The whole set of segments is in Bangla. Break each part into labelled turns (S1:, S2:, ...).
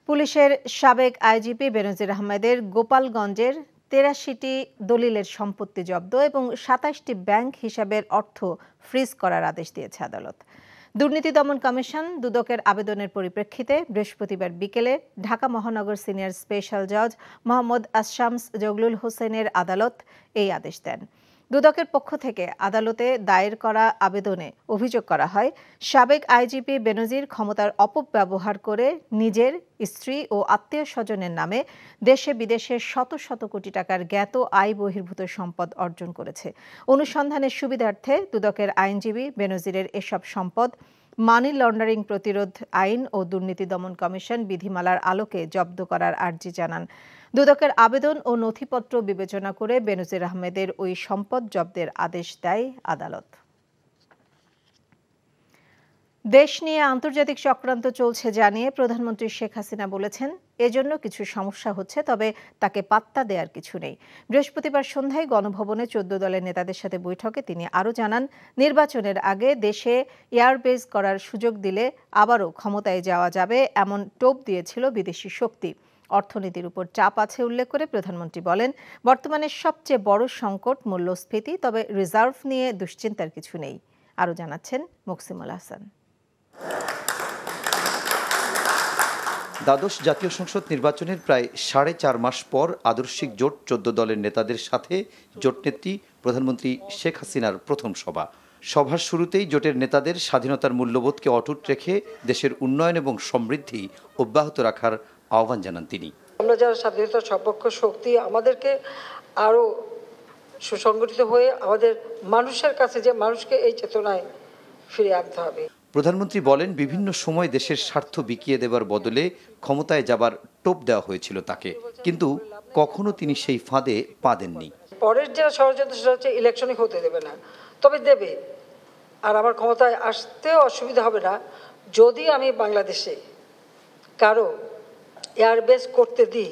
S1: পুলিশের সাবেক আইজিপি বেনজির আহমেদের গোপালগঞ্জের ৮৩টি দলিলের সম্পত্তি জব্দ এবং ২৭টি ব্যাংক হিসাবের অর্থ ফ্রিজ করার আদেশ দিয়েছে আদালত। দুর্নীতি দমন কমিশন দুদকের আবেদনের পরিপ্রেক্ষিতে বৃহস্পতিবার বিকেলে ঢাকা মহানগর সিনিয়র স্পেশাল জজ মোহাম্মদ আশশামস জগলুল হোসেনের আদালত এই আদেশ দেন। দুদকের পক্ষ থেকে আদালতে দায়ের করা আবেদনে অভিযোগ করা হয়, সাবেক আইজিপি বেনজির ক্ষমতার অপব্যবহার করে নিজের, স্ত্রী ও আত্মীয় স্বজনের নামে দেশে বিদেশে শত শত কোটি টাকার জ্ঞাত আয় বহির্ভূত সম্পদ অর্জন করেছে। অনুসন্ধানের সুবিধার্থে দুদকের আইনজীবী বেনজিরের এসব সম্পদ মানি লন্ডারিং প্রতিরোধ আইন ও দুর্নীতি দমন কমিশন বিধিমালার আলোকে জব্দ করার আর্জি জানান। দুদকের আবেদন ও নথিপত্র বিবেচনা করে বেনজির আহমেদের ওই সম্পদ জব্দের আদেশ দেয় আদালত। দেশ নিয়ে আন্তর্জাতিক চক্রান্ত চলছে জানিয়ে প্রধানমন্ত্রী শেখ হাসিনা বলেছেন, এজন্য কিছু সমস্যা হচ্ছে, তবে তাকে পাত্তা দেওয়ার কিছু নেই। বৃহস্পতিবার সন্ধ্যায় গণভবনে ১৪ দলের নেতাদের সাথে বৈঠকে তিনি আরও জানান, নির্বাচনের আগে দেশে এয়ারবেস করার সুযোগ দিলে আবারও ক্ষমতায় যাওয়া যাবে এমন টোপ দিয়েছিল বিদেশি শক্তি। অর্থনীতির উপর চাপ আছে উল্লেখ করে প্রধানমন্ত্রী বলেন, বর্তমানে সবচেয়ে বড় সংকট মূল্যস্ফীতি, তবে রিজার্ভ নিয়ে দুশ্চিন্তার কিছু নেই। আরও জানাচ্ছেন মুকসিমুল হাসান।
S2: দ্বাদশ জাতীয় সংসদ নির্বাচনের প্রায় ৪.৫ মাস পর আদর্শিক জোট ১৪ দলের নেতাদের সাথে জোটনেত্রী প্রধানমন্ত্রী শেখ হাসিনার প্রথম সভা। সভার শুরুতেই জোটের নেতাদের স্বাধীনতার মূল্যবোধকে অটুট রেখে দেশের উন্নয়ন এবং সমৃদ্ধি অব্যাহত রাখার আহ্বান জানান তিনি।
S3: আমরা যারা স্বাধীনতার সপক্ষ শক্তি, আমাদেরকে আরও সুসংগঠিত হয়ে আমাদের মানুষের কাছে যে মানুষকে এই চেতনায় ফিরে আনতে হবে।
S2: প্রধানমন্ত্রী বলেন, বিভিন্ন সময় দেশের স্বার্থ বিকিয়ে দেবার বদলে ক্ষমতায় যাবার টোপ দেওয়া হয়েছিল তাকে, কিন্তু কখনো তিনি সেই ফাঁদে পা দেননি।
S3: পরের যেটা ষড়যন্ত্র সেটা হচ্ছে ইলেকশনই হতে দেবে না, তবে দেবে। আর আমার ক্ষমতায় আসতেও অসুবিধা হবে না যদি আমি বাংলাদেশে কারো এয়ারবেস করতে দিই,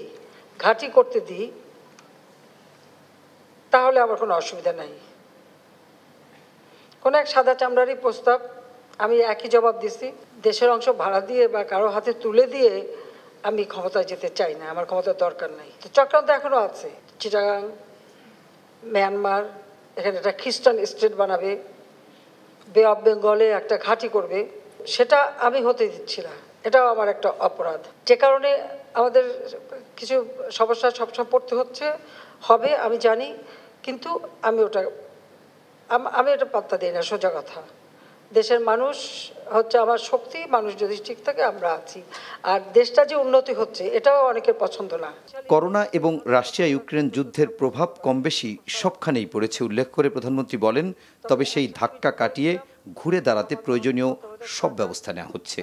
S3: ঘাঁটি করতে দিই, তাহলে আমার কোনো অসুবিধা নাই। কোনো এক সাদা চামড়ারই প্রস্তাব আমি একই জবাব দিছি, দেশের অংশ ভাড়া দিয়ে বা কারো হাতে তুলে দিয়ে আমি ক্ষমতায় যেতে চাই না, আমার ক্ষমতার দরকার নাই। তো চক্রান্ত এখনও আছে। চিটাগাং, মিয়ানমার, এখানে একটা খ্রিস্টান স্টেট বানাবে, বে অফ বেঙ্গলে একটা ঘাঁটি করবে, সেটা আমি হতে দিচ্ছি না। এটাও আমার একটা অপরাধ, যে কারণে আমাদের কিছু সমস্যা সবসময় পড়তে হবে আমি জানি, কিন্তু আমি এটা পাত্তা দিই না। সোজা কথা, দেশের মানুষ হচ্ছে আমার শক্তি, মানুষ যদি ঠিক থাকে আমরা আছি। আর দেশটা যে উন্নতি হচ্ছে এটাও অনেকের পছন্দ না।
S2: করোনা এবং রাশিয়া ইউক্রেন যুদ্ধের প্রভাব কম বেশি সবখানেই পড়েছে উল্লেখ করে প্রধানমন্ত্রী বলেন, তবে সেই ধাক্কা কাটিয়ে ঘুরে দাঁড়াতে প্রয়োজনীয় সব ব্যবস্থা নেওয়া হচ্ছে।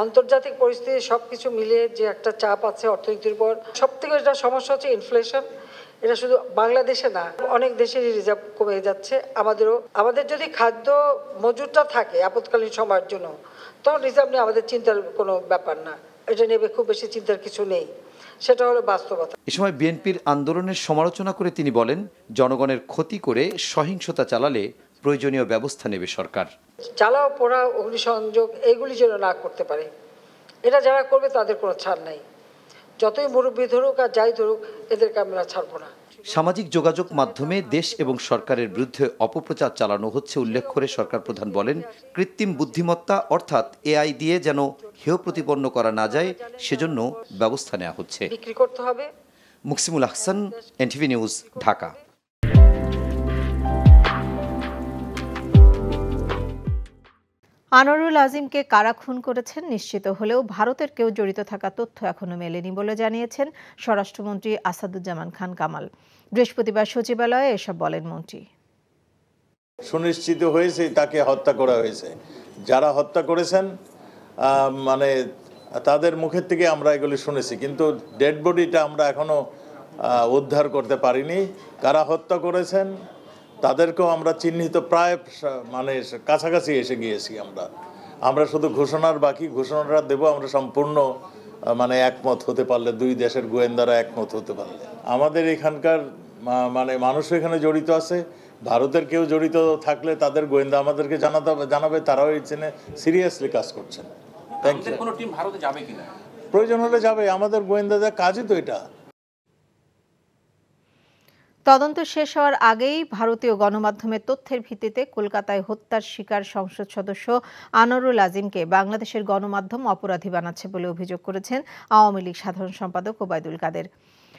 S3: আন্তর্জাতিক পরিস্থিতি সবকিছু মিলিয়ে যে একটা চাপ আছে অর্থনীতির উপর, সব থেকে যেটা সমস্যা হচ্ছে ইনফ্লেশন। এটা শুধু বাংলাদেশে না, অনেক দেশেরই রিজার্ভ কমে যাচ্ছে। আমাদের যদি খাদ্য মজুরটা থাকে আপৎকালীন সময়ের জন্য, তখন রিজার্ভ নিয়ে আমাদের চিন্তার কোনো ব্যাপার না। এটা নিয়ে খুব বেশি চিন্তার কিছু নেই, সেটা হলো বাস্তবতা।
S2: এ সময় বিএনপির আন্দোলনের সমালোচনা করে তিনি বলেন, জনগণের ক্ষতি করে সহিংসতা চালালে প্রয়োজনীয় ব্যবস্থা নেবে সরকার।
S3: জ্বালাও পোড়া, অগ্নিসংযোগ এগুলি যেন না করতে পারে। এটা যারা করবে তাদের কোনো ছাড় নাই। যতই মুরব্বী ধরুক আর যাই ধরুক, এদেরকে আমরা ছাড়বো না।
S2: সামাজিক যোগাযোগ মাধ্যমে দেশ এবং সরকারের বিরুদ্ধে অপপ্রচার চালানো হচ্ছে উল্লেখ করে সরকার প্রধান বলেন, কৃত্রিম বুদ্ধিমত্তা অর্থাৎ এআই দিয়ে যেন হেয় প্রতিপন্ন করা না যায় সেজন্য ব্যবস্থা নেওয়া হচ্ছে।
S3: বিক্রি করতে হবে।
S2: Muksimul Hasan, NTV news, Dhaka.
S1: আনোয়ারুল আজিমকে কারা খুন করেছেন নিশ্চিত হলেও ভারতের কেউ জড়িত থাকা তথ্য এখনো মেলেনি বলে জানিয়েছেন স্বরাষ্ট্রমন্ত্রী আসাদুজ্জামান খান কামাল। বৃহস্পতিবার সচিবালয়ে এসব বলেন মন্ত্রী।
S4: সুনিশ্চিত হয়েছে তাকে হত্যা করা হয়েছে। যারা হত্যা করেছেন মানে তাদের মুখের থেকে আমরা এগুলি শুনেছি, কিন্তু ডেড বডিটা আমরা এখনো উদ্ধার করতে পারিনি। কারা হত্যা করেছেন তাদেরকেও আমরা চিহ্নিত প্রায় মানে কাছাকাছি এসে গিয়েছি। আমরা শুধু ঘোষণাটা দেব আমরা সম্পূর্ণ মানে একমত হতে পারলে, দুই দেশের গোয়েন্দারা একমত হতে পারলে। আমাদের এখানকার মানে মানুষ এখানে জড়িত আছে, ভারতের কেউ জড়িত থাকলে তাদের গোয়েন্দা আমাদেরকে জানাবে, তারাও এই সিরিয়াসলি কাজ করছেন। Thank you. প্রয়োজন হলে যাবে, আমাদের গোয়েন্দাদের কাজই তো এটা।
S1: তদন্ত শেষ হওয়ার আগেই ভারতীয় গণমাধ্যমের তথ্যের ভিত্তিতে কলকাতায় হত্যার শিকার সংসদ সদস্য আনোয়ারুল আজিমকে বাংলাদেশের গণমাধ্যম অপরাধী বানাচ্ছে বলে অভিযোগ করেছেন আওয়ামী লীগ সাধারণ সম্পাদক ওবায়দুল কাদের।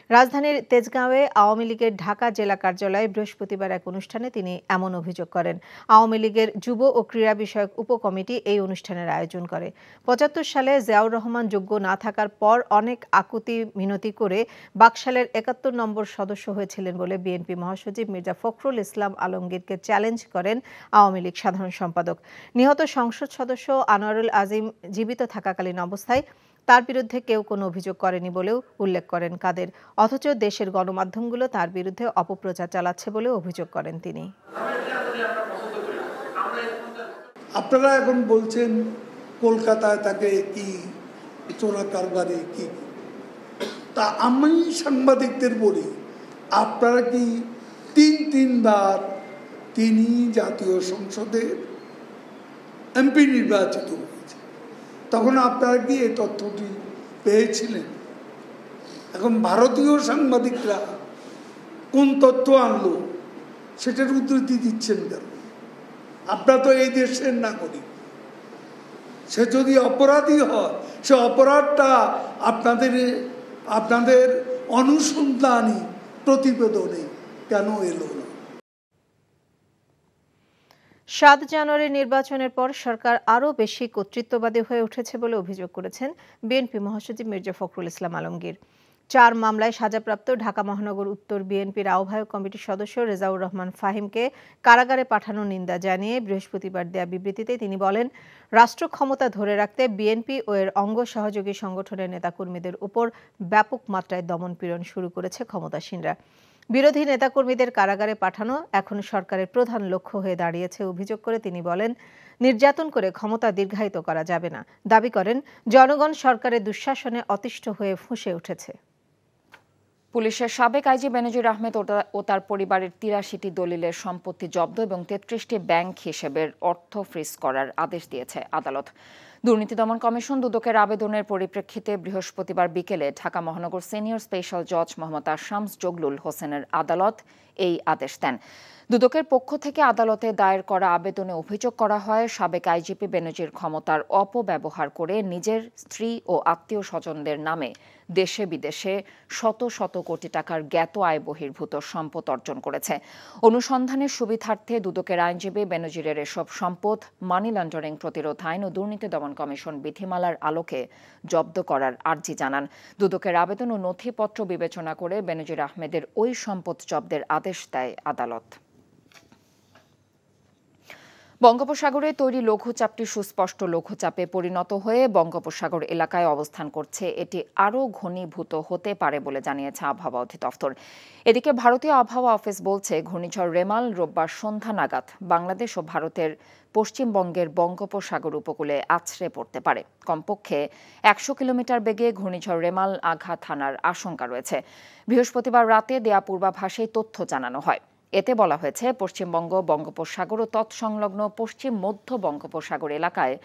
S1: রাজধানীর তেজগাঁওয়ে আওয়ামী লীগের ঢাকা জেলা কার্যালয়ে বৃহস্পতিবার এক অনুষ্ঠানে তিনি এমন অভিযোগ করেন। আওয়ামী লীগের যুব ও ক্রীড়া বিষয়ক উপকমিটি এই অনুষ্ঠানের আয়োজন করে। ৭৫ সালে জিয়াউর রহমান যোগ্য না থাকার পর অনেক আকুতি মিনতি করে বাকশালের ৭১ নম্বর সদস্য হয়েছিলেন বলে বিএনপি মহাসচিব মির্জা ফখরুল ইসলাম আলমগীরকে চ্যালেঞ্জ করেন আওয়ামী লীগ সাধারণ সম্পাদক। নিহত সংসদ সদস্য আনোয়ারুল আজিম জীবিত থাকাকালীন অবস্থায় তার বিরুদ্ধে কেউ কোনো অভিযোগ করেনি বলেও উল্লেখ করেন কাদের। অথচ দেশের গণমাধ্যমগুলো তার বিরুদ্ধে অপপ্রচার চালাচ্ছে বলে অভিযোগ করেন তিনি।
S5: আপনারা এখন বলছেন কলকাতায় তাকে কি চোরা কারবারে কি, তা আমি সাংবাদিকদের বলি, আপনারা কি তিনবার তিনি জাতীয় সংসদের এমপি নির্বাচিত হয়েছে, তখন আপনারা কি এই তথ্যটি পেয়েছিলেন? এখন ভারতীয় সাংবাদিকরা কোন তথ্য আনলো সেটার উদ্ধৃতি দিচ্ছেন কেন? আপনারা তো এই দেশের নাগরিক। সে যদি অপরাধী হয়, সে অপরাধটা আপনাদের অনুসন্ধানী প্রতিবেদনে কেন এলো না?
S1: ৭ জানুয়ারি নির্বাচনের পর সরকার আরও বেশি কর্তৃত্ববাদী হয়ে উঠেছে বলে অভিযোগ করেছেন বিএনপি মহাসচিব মির্জা ফখরুল ইসলাম আলমগীর। ৪ মামলায় সাজাপ্রাপ্ত ঢাকা মহানগর উত্তর বিএনপির আহ্বায়ক কমিটির সদস্য রেজাউর রহমান ফাহিমকে কারাগারে পাঠানোর নিন্দা জানিয়ে বৃহস্পতিবার দেয়া বিবৃতিতে তিনি বলেন, রাষ্ট্র ক্ষমতা ধরে রাখতে বিএনপি ও এর অঙ্গ সহযোগী সংগঠনের নেতাকর্মীদের উপর ব্যাপক মাত্রায় দমনপীড়ন শুরু করেছে ক্ষমতাসীনরা। বিরোধী নেতাকর্মীদের কারাগারে পাঠানো এখন সরকারের প্রধান লক্ষ্য হয়ে দাঁড়িয়েছে অভিযোগ করে তিনি বলেন, নির্যাতন করে ক্ষমতা দীর্ঘায়িত করা যাবে না। দাবি করেন, জনগণ সরকারের দুঃশাসনে অতিষ্ঠ হয়ে ফুঁসে উঠেছে।
S6: পুলিশের সাবেক আইজি বেনজির আহমেদ ও তার পরিবারের ৮৩টি দলিলের সম্পত্তি জব্দ এবং ৩৩টি ব্যাংক হিসেবের অর্থ ফ্রিজ করার আদেশ দিয়েছে আদালত। দুর্নীতি দমন কমিশন দুদকের আবেদনের পরিপ্রেক্ষিতে বৃহস্পতিবার বিকেলে ঢাকা মহানগর সিনিয়র স্পেশাল জজ মোহাম্মদ শামস জগলুল হোসেনের আদালত এই আদেশ দেন। দুদকের পক্ষ থেকে আদালতে দায়ের করা আবেদনে অভিযোগ করা হয়, সাবেক আইজিপি বেনজির ক্ষমতার অপব্যবহার করে নিজের স্ত্রী ও আত্মীয় স্বজনদের নামে দেশে বিদেশে শত শত কোটি টাকার জ্ঞাত আয় বহির্ভূত সম্পদ অর্জন করেছে। অনুসন্ধানের সুবিধার্থে দুদকের আইনজীবী বেনজিরের এসব সম্পদ মানি লন্ডারিং প্রতিরোধ আইন ও দুর্নীতি দমন কমিশন বিধিমালার আলোকে জব্দ করার আর্জি জানান। দুদকের আবেদন ও নথিপত্র বিবেচনা করে বেনজির আহমেদের ওই সম্পদ জব্দের আদেশ দেয় আদালত। বঙ্গোপসাগরে তৈরি লঘুচাপটি সুস্পষ্ট লঘুচাপে পরিণত হয়ে বঙ্গোপসাগর এলাকায় অবস্থান করছে। এটি আরও ঘনীভূত হতে পারে বলে জানিয়েছে আবহাওয়া অধিদপ্তর। এদিকে ভারতীয় আবহাওয়া অফিস বলছে, ঘূর্ণিঝড় রেমাল রোববার সন্ধ্যা নাগাদ বাংলাদেশ ও ভারতের পশ্চিমবঙ্গের বঙ্গোপসাগর উপকূলে আছড়ে পড়তে পারে। কমপক্ষে ১০০ কিলোমিটার বেগে ঘূর্ণিঝড় রেমাল আঘাত হানার আশঙ্কা রয়েছে। বৃহস্পতিবার রাতে দেয়া পূর্বাভাসে তথ্য জানানো হয়। এতে বলা হয়েছে, পশ্চিমবঙ্গ, বঙ্গোপসাগর ও তৎসংলগ্ন পশ্চিম মধ্য বঙ্গোপসাগর এলাকায়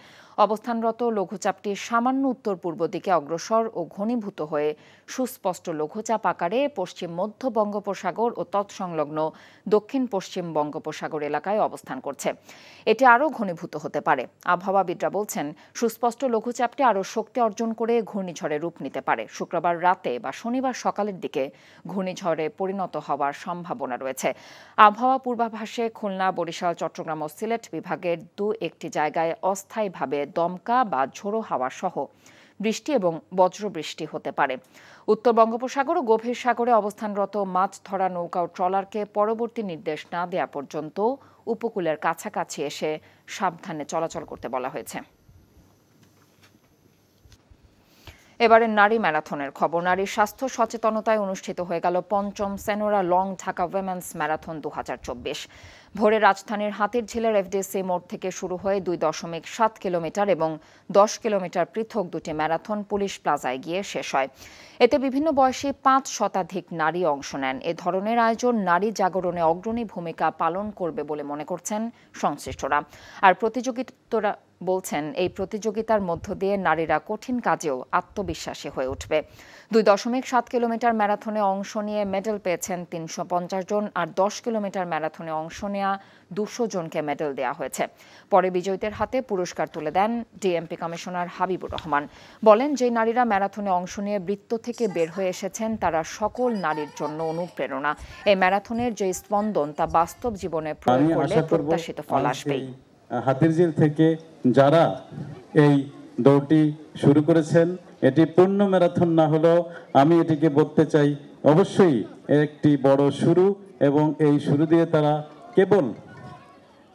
S6: অবস্থানরত লঘুচাপটি সামান্য উত্তর পূর্ব দিকে অগ্রসর ও ঘনীভূত হয়ে সুস্পষ্ট লঘুচাপ আকারে পশ্চিম মধ্য বঙ্গোপসাগর ও তৎসংলগ্ন দক্ষিণ পশ্চিম বঙ্গোপসাগর এলাকায় অবস্থান করছে। এটি আরও ঘনীভূত হতে পারে। আবহাওয়াবিদরা বলছেন, সুস্পষ্ট লঘুচাপটি আরও শক্তি অর্জন করে ঘূর্ণিঝড়ে রূপ নিতে পারে। শুক্রবার রাতে বা শনিবার সকালের দিকে ঘূর্ণিঝড়ে পরিণত হওয়ার সম্ভাবনা রয়েছে। আবহাওয়া পূর্বাভাসে খুলনা, বরিশাল, চট্টগ্রাম ও সিলেট বিভাগের ২-১টি জায়গায় অস্থায়ীভাবে দমকা বা ঝোড়ো হাওয়া সহ বৃষ্টি এবং বজ্রবৃষ্টি হতে পারে। উত্তর বঙ্গোপসাগর ও গভীর সাগরে অবস্থানরত মাছ ধরা নৌকা ও ট্রলারকে পরবর্তী নির্দেশ না দেওয়া পর্যন্ত উপকূলের কাছাকাছি এসে সাবধানে চলাচল করতে বলা হয়েছে। এবারে নারী ম্যারাথনের খবর। নারীর স্বাস্থ্য সচেতনতায় অনুষ্ঠিত হয়ে গেল ৫ম Senora long Dhaka women's marathon ২০২৪। ভোরে রাজধানীর হাতিরঝিলের এফডিসি মোড় থেকে শুরু হয়ে ২.৭ কিলোমিটার এবং ১০ কিলোমিটার পৃথক দুটি ম্যারাথন পুলিশ প্লাজায় গিয়ে শেষ হয়। এতে বিভিন্ন বয়সী ৫ শতাধিক নারী অংশ নেন। এ ধরনের আয়োজন নারী জাগরণে অগ্রণী ভূমিকা পালন করবে বলে মনে করছেন সংশ্লিষ্টরা। আর বলছেন, এই প্রতিযোগিতার মধ্য দিয়ে নারীরা কঠিন কাজেও আত্মবিশ্বাসী হয়ে উঠবে। 2.7 কিলোমিটার ম্যারাথনে অংশ নিয়ে মেডেল পেয়েছেন 350 জন, আর 10 কিলোমিটার ম্যারাথনে অংশ নেওয়া 200 জনকে মেডেল দেওয়া হয়েছে। পরে বিজয়ীদের হাতে পুরস্কার তুলে দেন ডিএমপি কমিশনার হাবিবুর রহমান। বলেন, যে নারীরা ম্যারাথনে অংশ নিয়ে বৃত্ত থেকে বের হয়ে এসেছেন তারা সকল নারীর জন্য অনুপ্রেরণা। এই ম্যারাথনের যে স্পন্দন তা বাস্তব জীবনে প্রয়োগ করলে প্রত্যাশিত ফল আসবেই।
S7: হাতিরঝিল থেকে যারা এই দৌড়টি শুরু করেছেন, এটি পূর্ণ ম্যারাথন না হলেও আমি এটিকে বলতে চাই অবশ্যই একটি বড় শুরু, এবং এই শুরু দিয়ে তারা কেবল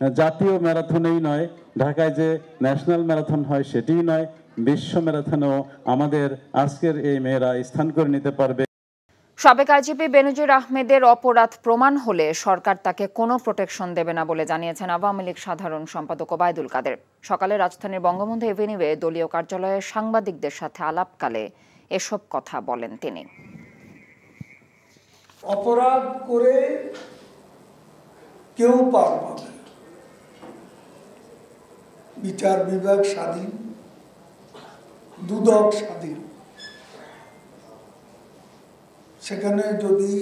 S7: জাতীয় ম্যারাথনেই নয়, ঢাকায় যে ন্যাশনাল ম্যারাথন হয় সেটিই নয়, বিশ্ব ম্যারাথনেও আমাদের আজকের এই মেয়েরা স্থান করে নিতে পারবে।
S6: সাবেক আইজিপি বেনজির আহমেদের অপরাধ প্রমাণ হলে সরকার তাকে কোনো প্রোটেকশন দেবে না বলে জানিয়েছেন আওয়ামী লীগ সাধারণ সম্পাদক ওবায়দুল কাদের। সকালে রাজধানীর বঙ্গবন্ধু এভিনিউয়ে দলীয় কার্যালয়ে সাংবাদিকদের সাথে আলাপকালে এসব কথা বলেন তিনি।
S5: অপরাধ করে কেউ পার পাবে, বিচার বিভাগ স্বাধীন, দুদক স্বাধীন। সেখানে যদি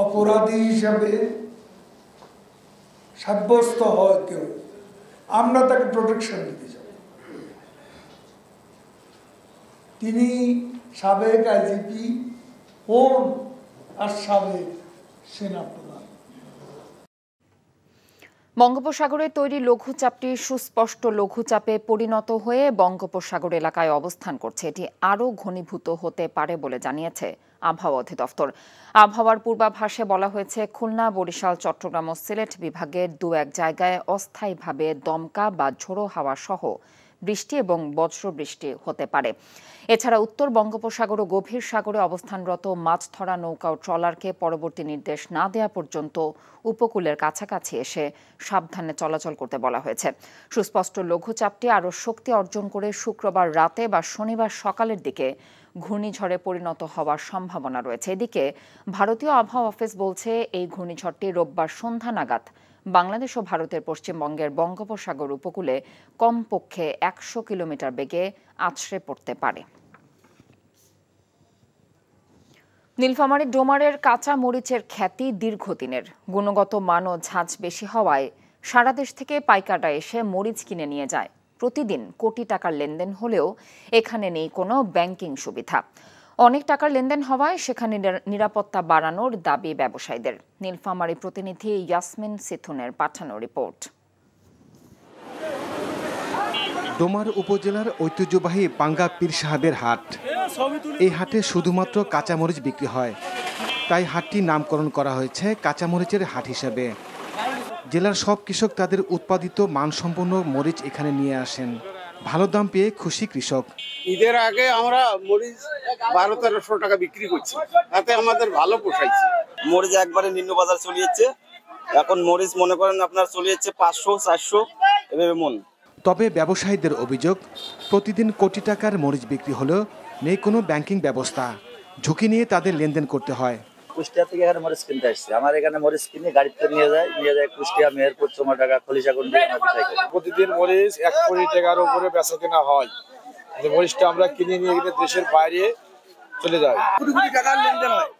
S5: অপরাধী হিসাবে সাব্যস্ত হয় কেউ, আমরা তাকে প্রোটেকশন দিতে যাব। তিনি সাবেক আইজিপি হন আর সাবেক সেনাপ্রধান।
S6: বঙ্গোপসাগরে তৈরি লঘুচাপটি সুস্পষ্ট লঘুচাপে পরিণত হয়ে বঙ্গোপসাগর এলাকায় অবস্থান করছে। এটি আরও ঘনীভূত হতে পারে বলে জানিয়েছে আবহাওয়া অধিদপ্তর। আবহাওয়ার পূর্বাভাসে বলা হয়েছে, খুলনা, বরিশাল, চট্টগ্রাম ও সিলেট বিভাগের 2-1 জায়গায় অস্থায়ীভাবে দমকা বা ঝোড়ো হাওয়া সহ বৃষ্টি এবং বজ্রবৃষ্টি হতে পারে। এছাড়া উত্তর বঙ্গোপসাগর ও গভীর সাগরে অবস্থানরত মাছ ধরা নৌকা ও ট্রলারকে পরবর্তী নির্দেশ না দেওয়া পর্যন্ত উপকূলের কাছাকাছি এসে সাবধানে চলাচল করতে বলা হয়েছে। সুস্পষ্ট লঘুচাপটি আরও শক্তি অর্জন করে শুক্রবার রাতে বা শনিবার সকালের দিকে ঘূর্ণিঝড়ে পরিণত হওয়ার সম্ভাবনা রয়েছে। এদিকে ভারতীয় আবহাওয়া অফিস বলছে, এই ঘূর্ণিঝড়টি রোববার সন্ধ্যা নাগাদ বাংলাদেশ ও ভারতের পশ্চিমবঙ্গের বঙ্গোপসাগর উপকূলে কমপক্ষে 100 কিলোমিটার বেগে আছড়ে পড়তে পারে। নীলফামারীর ডোমারের কাঁচা মরিচের খ্যাতি দীর্ঘদিনের। গুণগত মান ও ঝাঁজ বেশি হওয়ায় সারা দেশ থেকে পাইকাররা এসে মরিচ কিনে নিয়ে যায়। প্রতিদিন কোটি টাকার লেনদেন হলেও এখানে নেই কোনো ব্যাংকিং সুবিধা। অনেক টাকার লেনদেন হওয়ায় সেখানে নিরাপত্তা বাড়ানোর দাবি ব্যবসায়ীদের। নীলফামারী প্রতিনিধি ইয়াসমিন সিথুনের পাঠানো রিপোর্ট।
S8: ডোমার উপজেলার ঐতিহ্যবাহী পাঙ্গা পীর সাহেবের হাট। এই হাটে শুধুমাত্র কাঁচামরিচ বিক্রি হয়, তাই হাটটি নামকরণ করা হয়েছে কাঁচামরিচের হাট হিসেবে। জেলার সব কৃষক তাদের উৎপাদিত মানসম্পন্ন মরিচ এখানে নিয়ে আসেন। ভালো দাম পেয়ে খুশি কৃষক।
S9: ঈদের আগে আমরা মরিচ 1200-1300 টাকা বিক্রি করছি, তাতে আমাদের ভালো পোষাইছে।
S10: মরিচ একবারে নিম্ন বাজার চলিয়েছে, এখন মরিচ মনে করেন আপনার চলিয়েছে 500-400 এভাবে মন।
S8: তবে ব্যবসায়ীদের অভিযোগ, প্রতিদিন কোটি টাকার মরিচ বিক্রি হলেও নেই কোনো ব্যাংকিং ব্যবস্থা। ঝুঁকি নিয়ে তাদের লেনদেন করতে হয়।
S11: কুষ্টিয়া থেকে এখানে মরিচ কিনতে আসছে, আমার এখানে মরিচ কিনে গাড়িতে নিয়ে যায় কুষ্টিয়া, মেহেরপুর, চুমাডাঙ্গা, খলিশাগঞ্জ।
S9: প্রতিদিন মরিচ 1 কোটি টাকার উপরে বেচা কেনা হয়। যে মরিচটা আমরা কিনে নিয়ে গেলে দেশের বাইরে চলে যায়। কোটি কোটি টাকার লেনদেন হয়,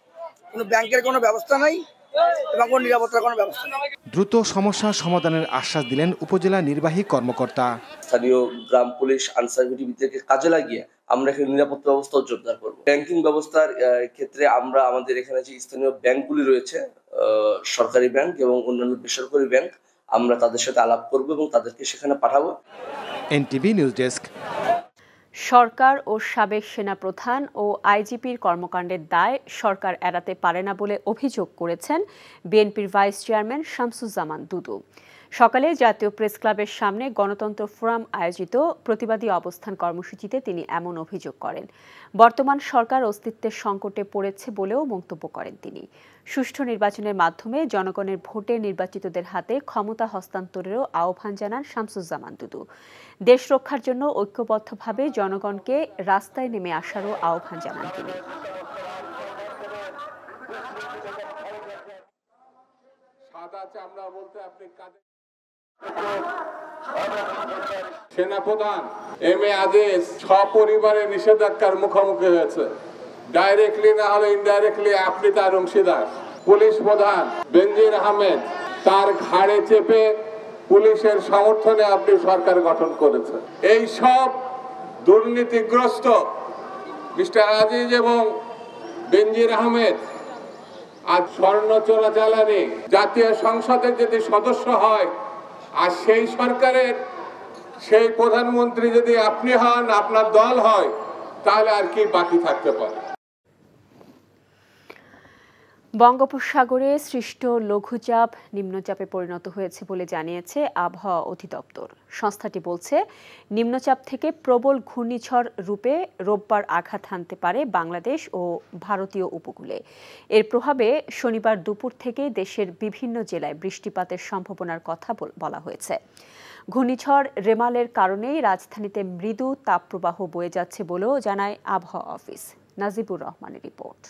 S9: কোনো ব্যাংকের কোনো ব্যবস্থা নাই এবং কোনো নিরাপত্তার কোনো ব্যবস্থা নেই।
S8: দ্রুত সমস্যা সমাধানের আশ্বাস দিলেন উপজেলা নির্বাহী কর্মকর্তা।
S12: স্থানীয় গ্রাম পুলিশ, আনসার ভিত্তিকে কাজে লাগিয়ে আমরা এখানে নিরাপত্তা ব্যবস্থা জোরদার করব। ব্যাংকিং ব্যবস্থার ক্ষেত্রে আমরা আমাদের এখানে যে স্থানীয় ব্যাংকগুলি রয়েছে, সরকারি ব্যাংক এবং অন্যান্য বেসরকারি ব্যাংক, আমরা তাদের সাথে আলাপ করব এবং তাদেরকে সেখানে পাঠাবো।
S8: NTV news desk.
S13: সরকার ও সাবেক সেনাপ্রধান ও আইজিপির কর্মকাণ্ডের দায় সরকার এড়াতে পারে না বলে অভিযোগ করেছেন বিএনপির ভাইস চেয়ারম্যান শামসুজ্জামান দুদু। সকালে জাতীয় প্রেস ক্লাবের সামনে গণতন্ত্র ফোরাম আয়োজিত প্রতিবাদী অবস্থান কর্মসূচিতে তিনি এমন অভিযোগ করেন। বর্তমান সরকার অস্তিত্বের সংকটে পড়েছে বলেও মন্তব্য করেন তিনি। সুষ্ঠু নির্বাচনের মাধ্যমে জনগণের ভোটে নির্বাচিতদের হাতে ক্ষমতা হস্তান্তরেরও আহ্বান জানান শামসুজ্জামান দুদু। দেশ রক্ষার জন্য ঐক্যবদ্ধভাবে জনগণকে রাস্তায় নেমে আসারও আহ্বান জানান তিনি।
S9: সাদা চামড়া বলতে আপনি কাদের
S14: সেনাপ্রধান এম এ আজিজ সপরিবারে নিষেধাজ্ঞার মুখোমুখি হয়েছে। ডাইরেক্টলি না হলে ইনডাইরেক্টলি আপনি তার অংশীদার। পুলিশ প্রধান বেনজির আহমেদ তার ঘাড়ে চেপে পুলিশের সমর্থনে আপনি সরকার গঠন করেছেন। এই সব দুর্নীতিগ্রস্ত মিস্টার আজিজ এবং বেনজির আহমেদ আজ স্বর্ণ চোরাচালানি জাতীয় সংসদের যদি সদস্য হয় আর সেই সরকারের সেই প্রধানমন্ত্রী যদি আপনি হন, আপনার দল হয়, তাহলে আর কি বাকি থাকতে পারে?
S13: বঙ্গোপসাগরে সৃষ্ট লঘুচাপ নিম্নচাপে পরিণত হয়েছে বলে জানিয়েছে আবহাওয়া অধিদপ্তর। সংস্থাটি বলছে, নিম্নচাপ থেকে প্রবল ঘূর্ণিঝড় রূপে রোববার আঘাত হানতে পারে বাংলাদেশ ও ভারতীয় উপকূলে। এর প্রভাবে শনিবার দুপুর থেকে দেশের বিভিন্ন জেলায় বৃষ্টিপাতের সম্ভাবনার কথা বলা হয়েছে। ঘূর্ণিঝড় রেমালের কারণেই রাজধানীতে মৃদু তাপপ্রবাহ বয়ে যাচ্ছে বলেও জানায় আবহাওয়া অফিস। নাজিবুর রহমানের রিপোর্ট।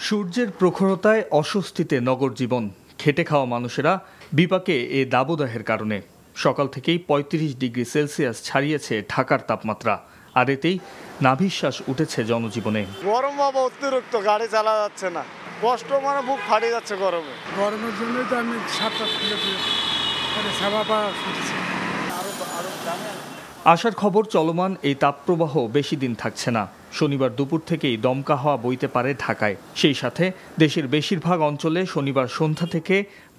S15: সূর্যের প্রখরতায় অস্বস্তিতে নগর জীবন। খেটে খাওয়া মানুষেরা বিপাকে এ দাবদাহের কারণে। সকাল থেকেই ৩৫ ডিগ্রি সেলসিয়াস ছাড়িয়েছে ঢাকার তাপমাত্রা, আর এতেই নাভিশ্বাস উঠেছে জনজীবনে।
S16: গরম বাবা অতিরিক্ত, গাড়ি চালা যাচ্ছে না, কষ্ট মানে বুক ফাটিয়ে যাচ্ছে গরমে। গরমের জন্যই তো আমি
S15: আসার খবর চলমান এই তাপপ্রবাহ বেশি দিন থাকছে না। শনিবার দুপুর থেকেই দমকা হাওয়া বইতে পারে ঢাকায়। সেই সাথে দেশের বেশিরভাগ অঞ্চলে শনিবার সন্ধ্যা থেকে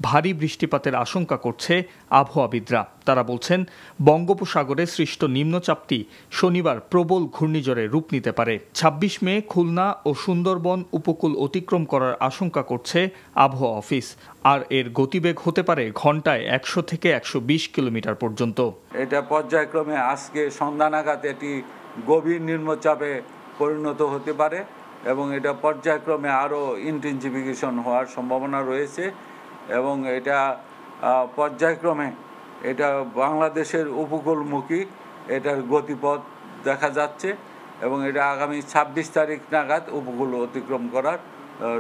S15: ভারী বৃষ্টিপাতের আশঙ্কা করছে আবহাওয়াবিদরা। তারা বলছেন, বঙ্গোপসাগরে সৃষ্ট নিম্নচাপটি শনিবার প্রবল ঘূর্ণিঝড়ে রূপ নিতে পারে। ২৬ মে খুলনা ও সুন্দরবন উপকূল অতিক্রম করার আশঙ্কা করছে আবহাওয়া অফিস। আর এর গতিবেগ হতে পারে ঘন্টায় ১০০ থেকে ১২০ কিলোমিটার পর্যন্ত।
S17: এটা পর্যায়ক্রমে আজকে সন্ধ্যা নাগাদ এটি গভীর নিম্নচাপে পরিণত হতে পারে এবং এটা পর্যায়ক্রমে আরও ইন্টেনসিফিকেশন হওয়ার সম্ভাবনা রয়েছে এবং এটা পর্যায়ক্রমে এটা বাংলাদেশের উপকূলমুখী এটার গতিপথ দেখা যাচ্ছে এবং এটা আগামী ২৬ তারিখ নাগাদ উপকূল অতিক্রম করার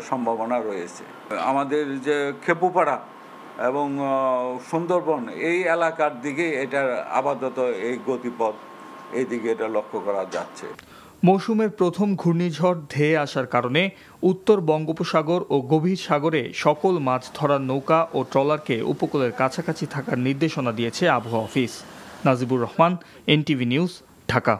S17: সম্ভাবনা রয়েছে। আমাদের যে খেপুপাড়া এবং সুন্দরবন এই এলাকার দিকে এটার আপাতত এই গতিপথ এইদিকে এটা লক্ষ্য করা যাচ্ছে।
S15: মৌসুমের প্রথম ঘূর্ণিঝড় ধেয়ে আসার কারণে উত্তর বঙ্গোপসাগর ও গভীর সাগরে সকল মাছ ধরার নৌকা ও ট্রলারকে উপকূলের কাছাকাছি থাকার নির্দেশনা দিয়েছে আবহাওয়া office. Najibur Rahman, NTV news, Dhaka.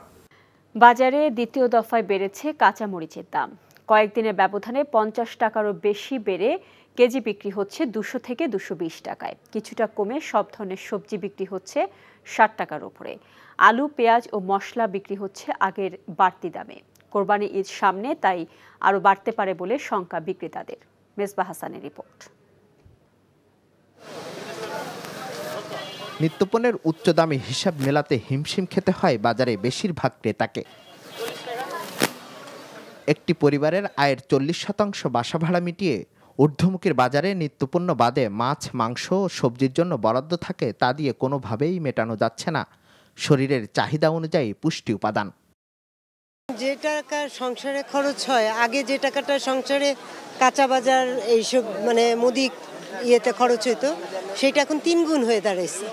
S13: বাজারে দ্বিতীয় দফায় বেড়েছে কাঁচামরিচের দাম। কয়েকদিনের ব্যবধানে ৫০ টাকারও বেশি বেড়ে কেজি বিক্রি হচ্ছে ২০০ থেকে ২২০ টাকায়। কিছুটা কমে সব ধরনের সবজি বিক্রি হচ্ছে ৬০ টাকার উপরে। আলু, পেঁয়াজ ও মশলা বিক্রি হচ্ছে আগের বাড়তি দামে। কোরবানি ঈদ সামনে, তাই আরও বাড়তে পারে বলে শঙ্কা বিক্রেতাদের। মেজবাহ হাসানের রিপোর্ট।
S18: নিত্যপণ্যের উচ্চ দামে হিসাব মেলাতে হিমশিম খেতে হয় বাজারে বেশিরভাগ ক্রেতাকে। একটি পরিবারের আয়ের ৪০% বাসা ভাড়া মিটিয়ে ঊর্ধ্বমুখীর বাজারে নিত্যপণ্য বাদে মাছ, মাংস ও সবজির জন্য বরাদ্দ থাকে, তা দিয়ে কোনোভাবেই মেটানো যাচ্ছে না শরীরের চাহিদা অনুযায়ী পুষ্টি উপাদান।
S19: যে টাকা সংসারে খরচ হয়, আগে যে টাকাটা সংসারে কাঁচা বাজার এইসব মানে মুদি ইয়েতে খরচ হইতো, সেটা এখন ৩ গুণ হয়ে দাঁড়াইছে।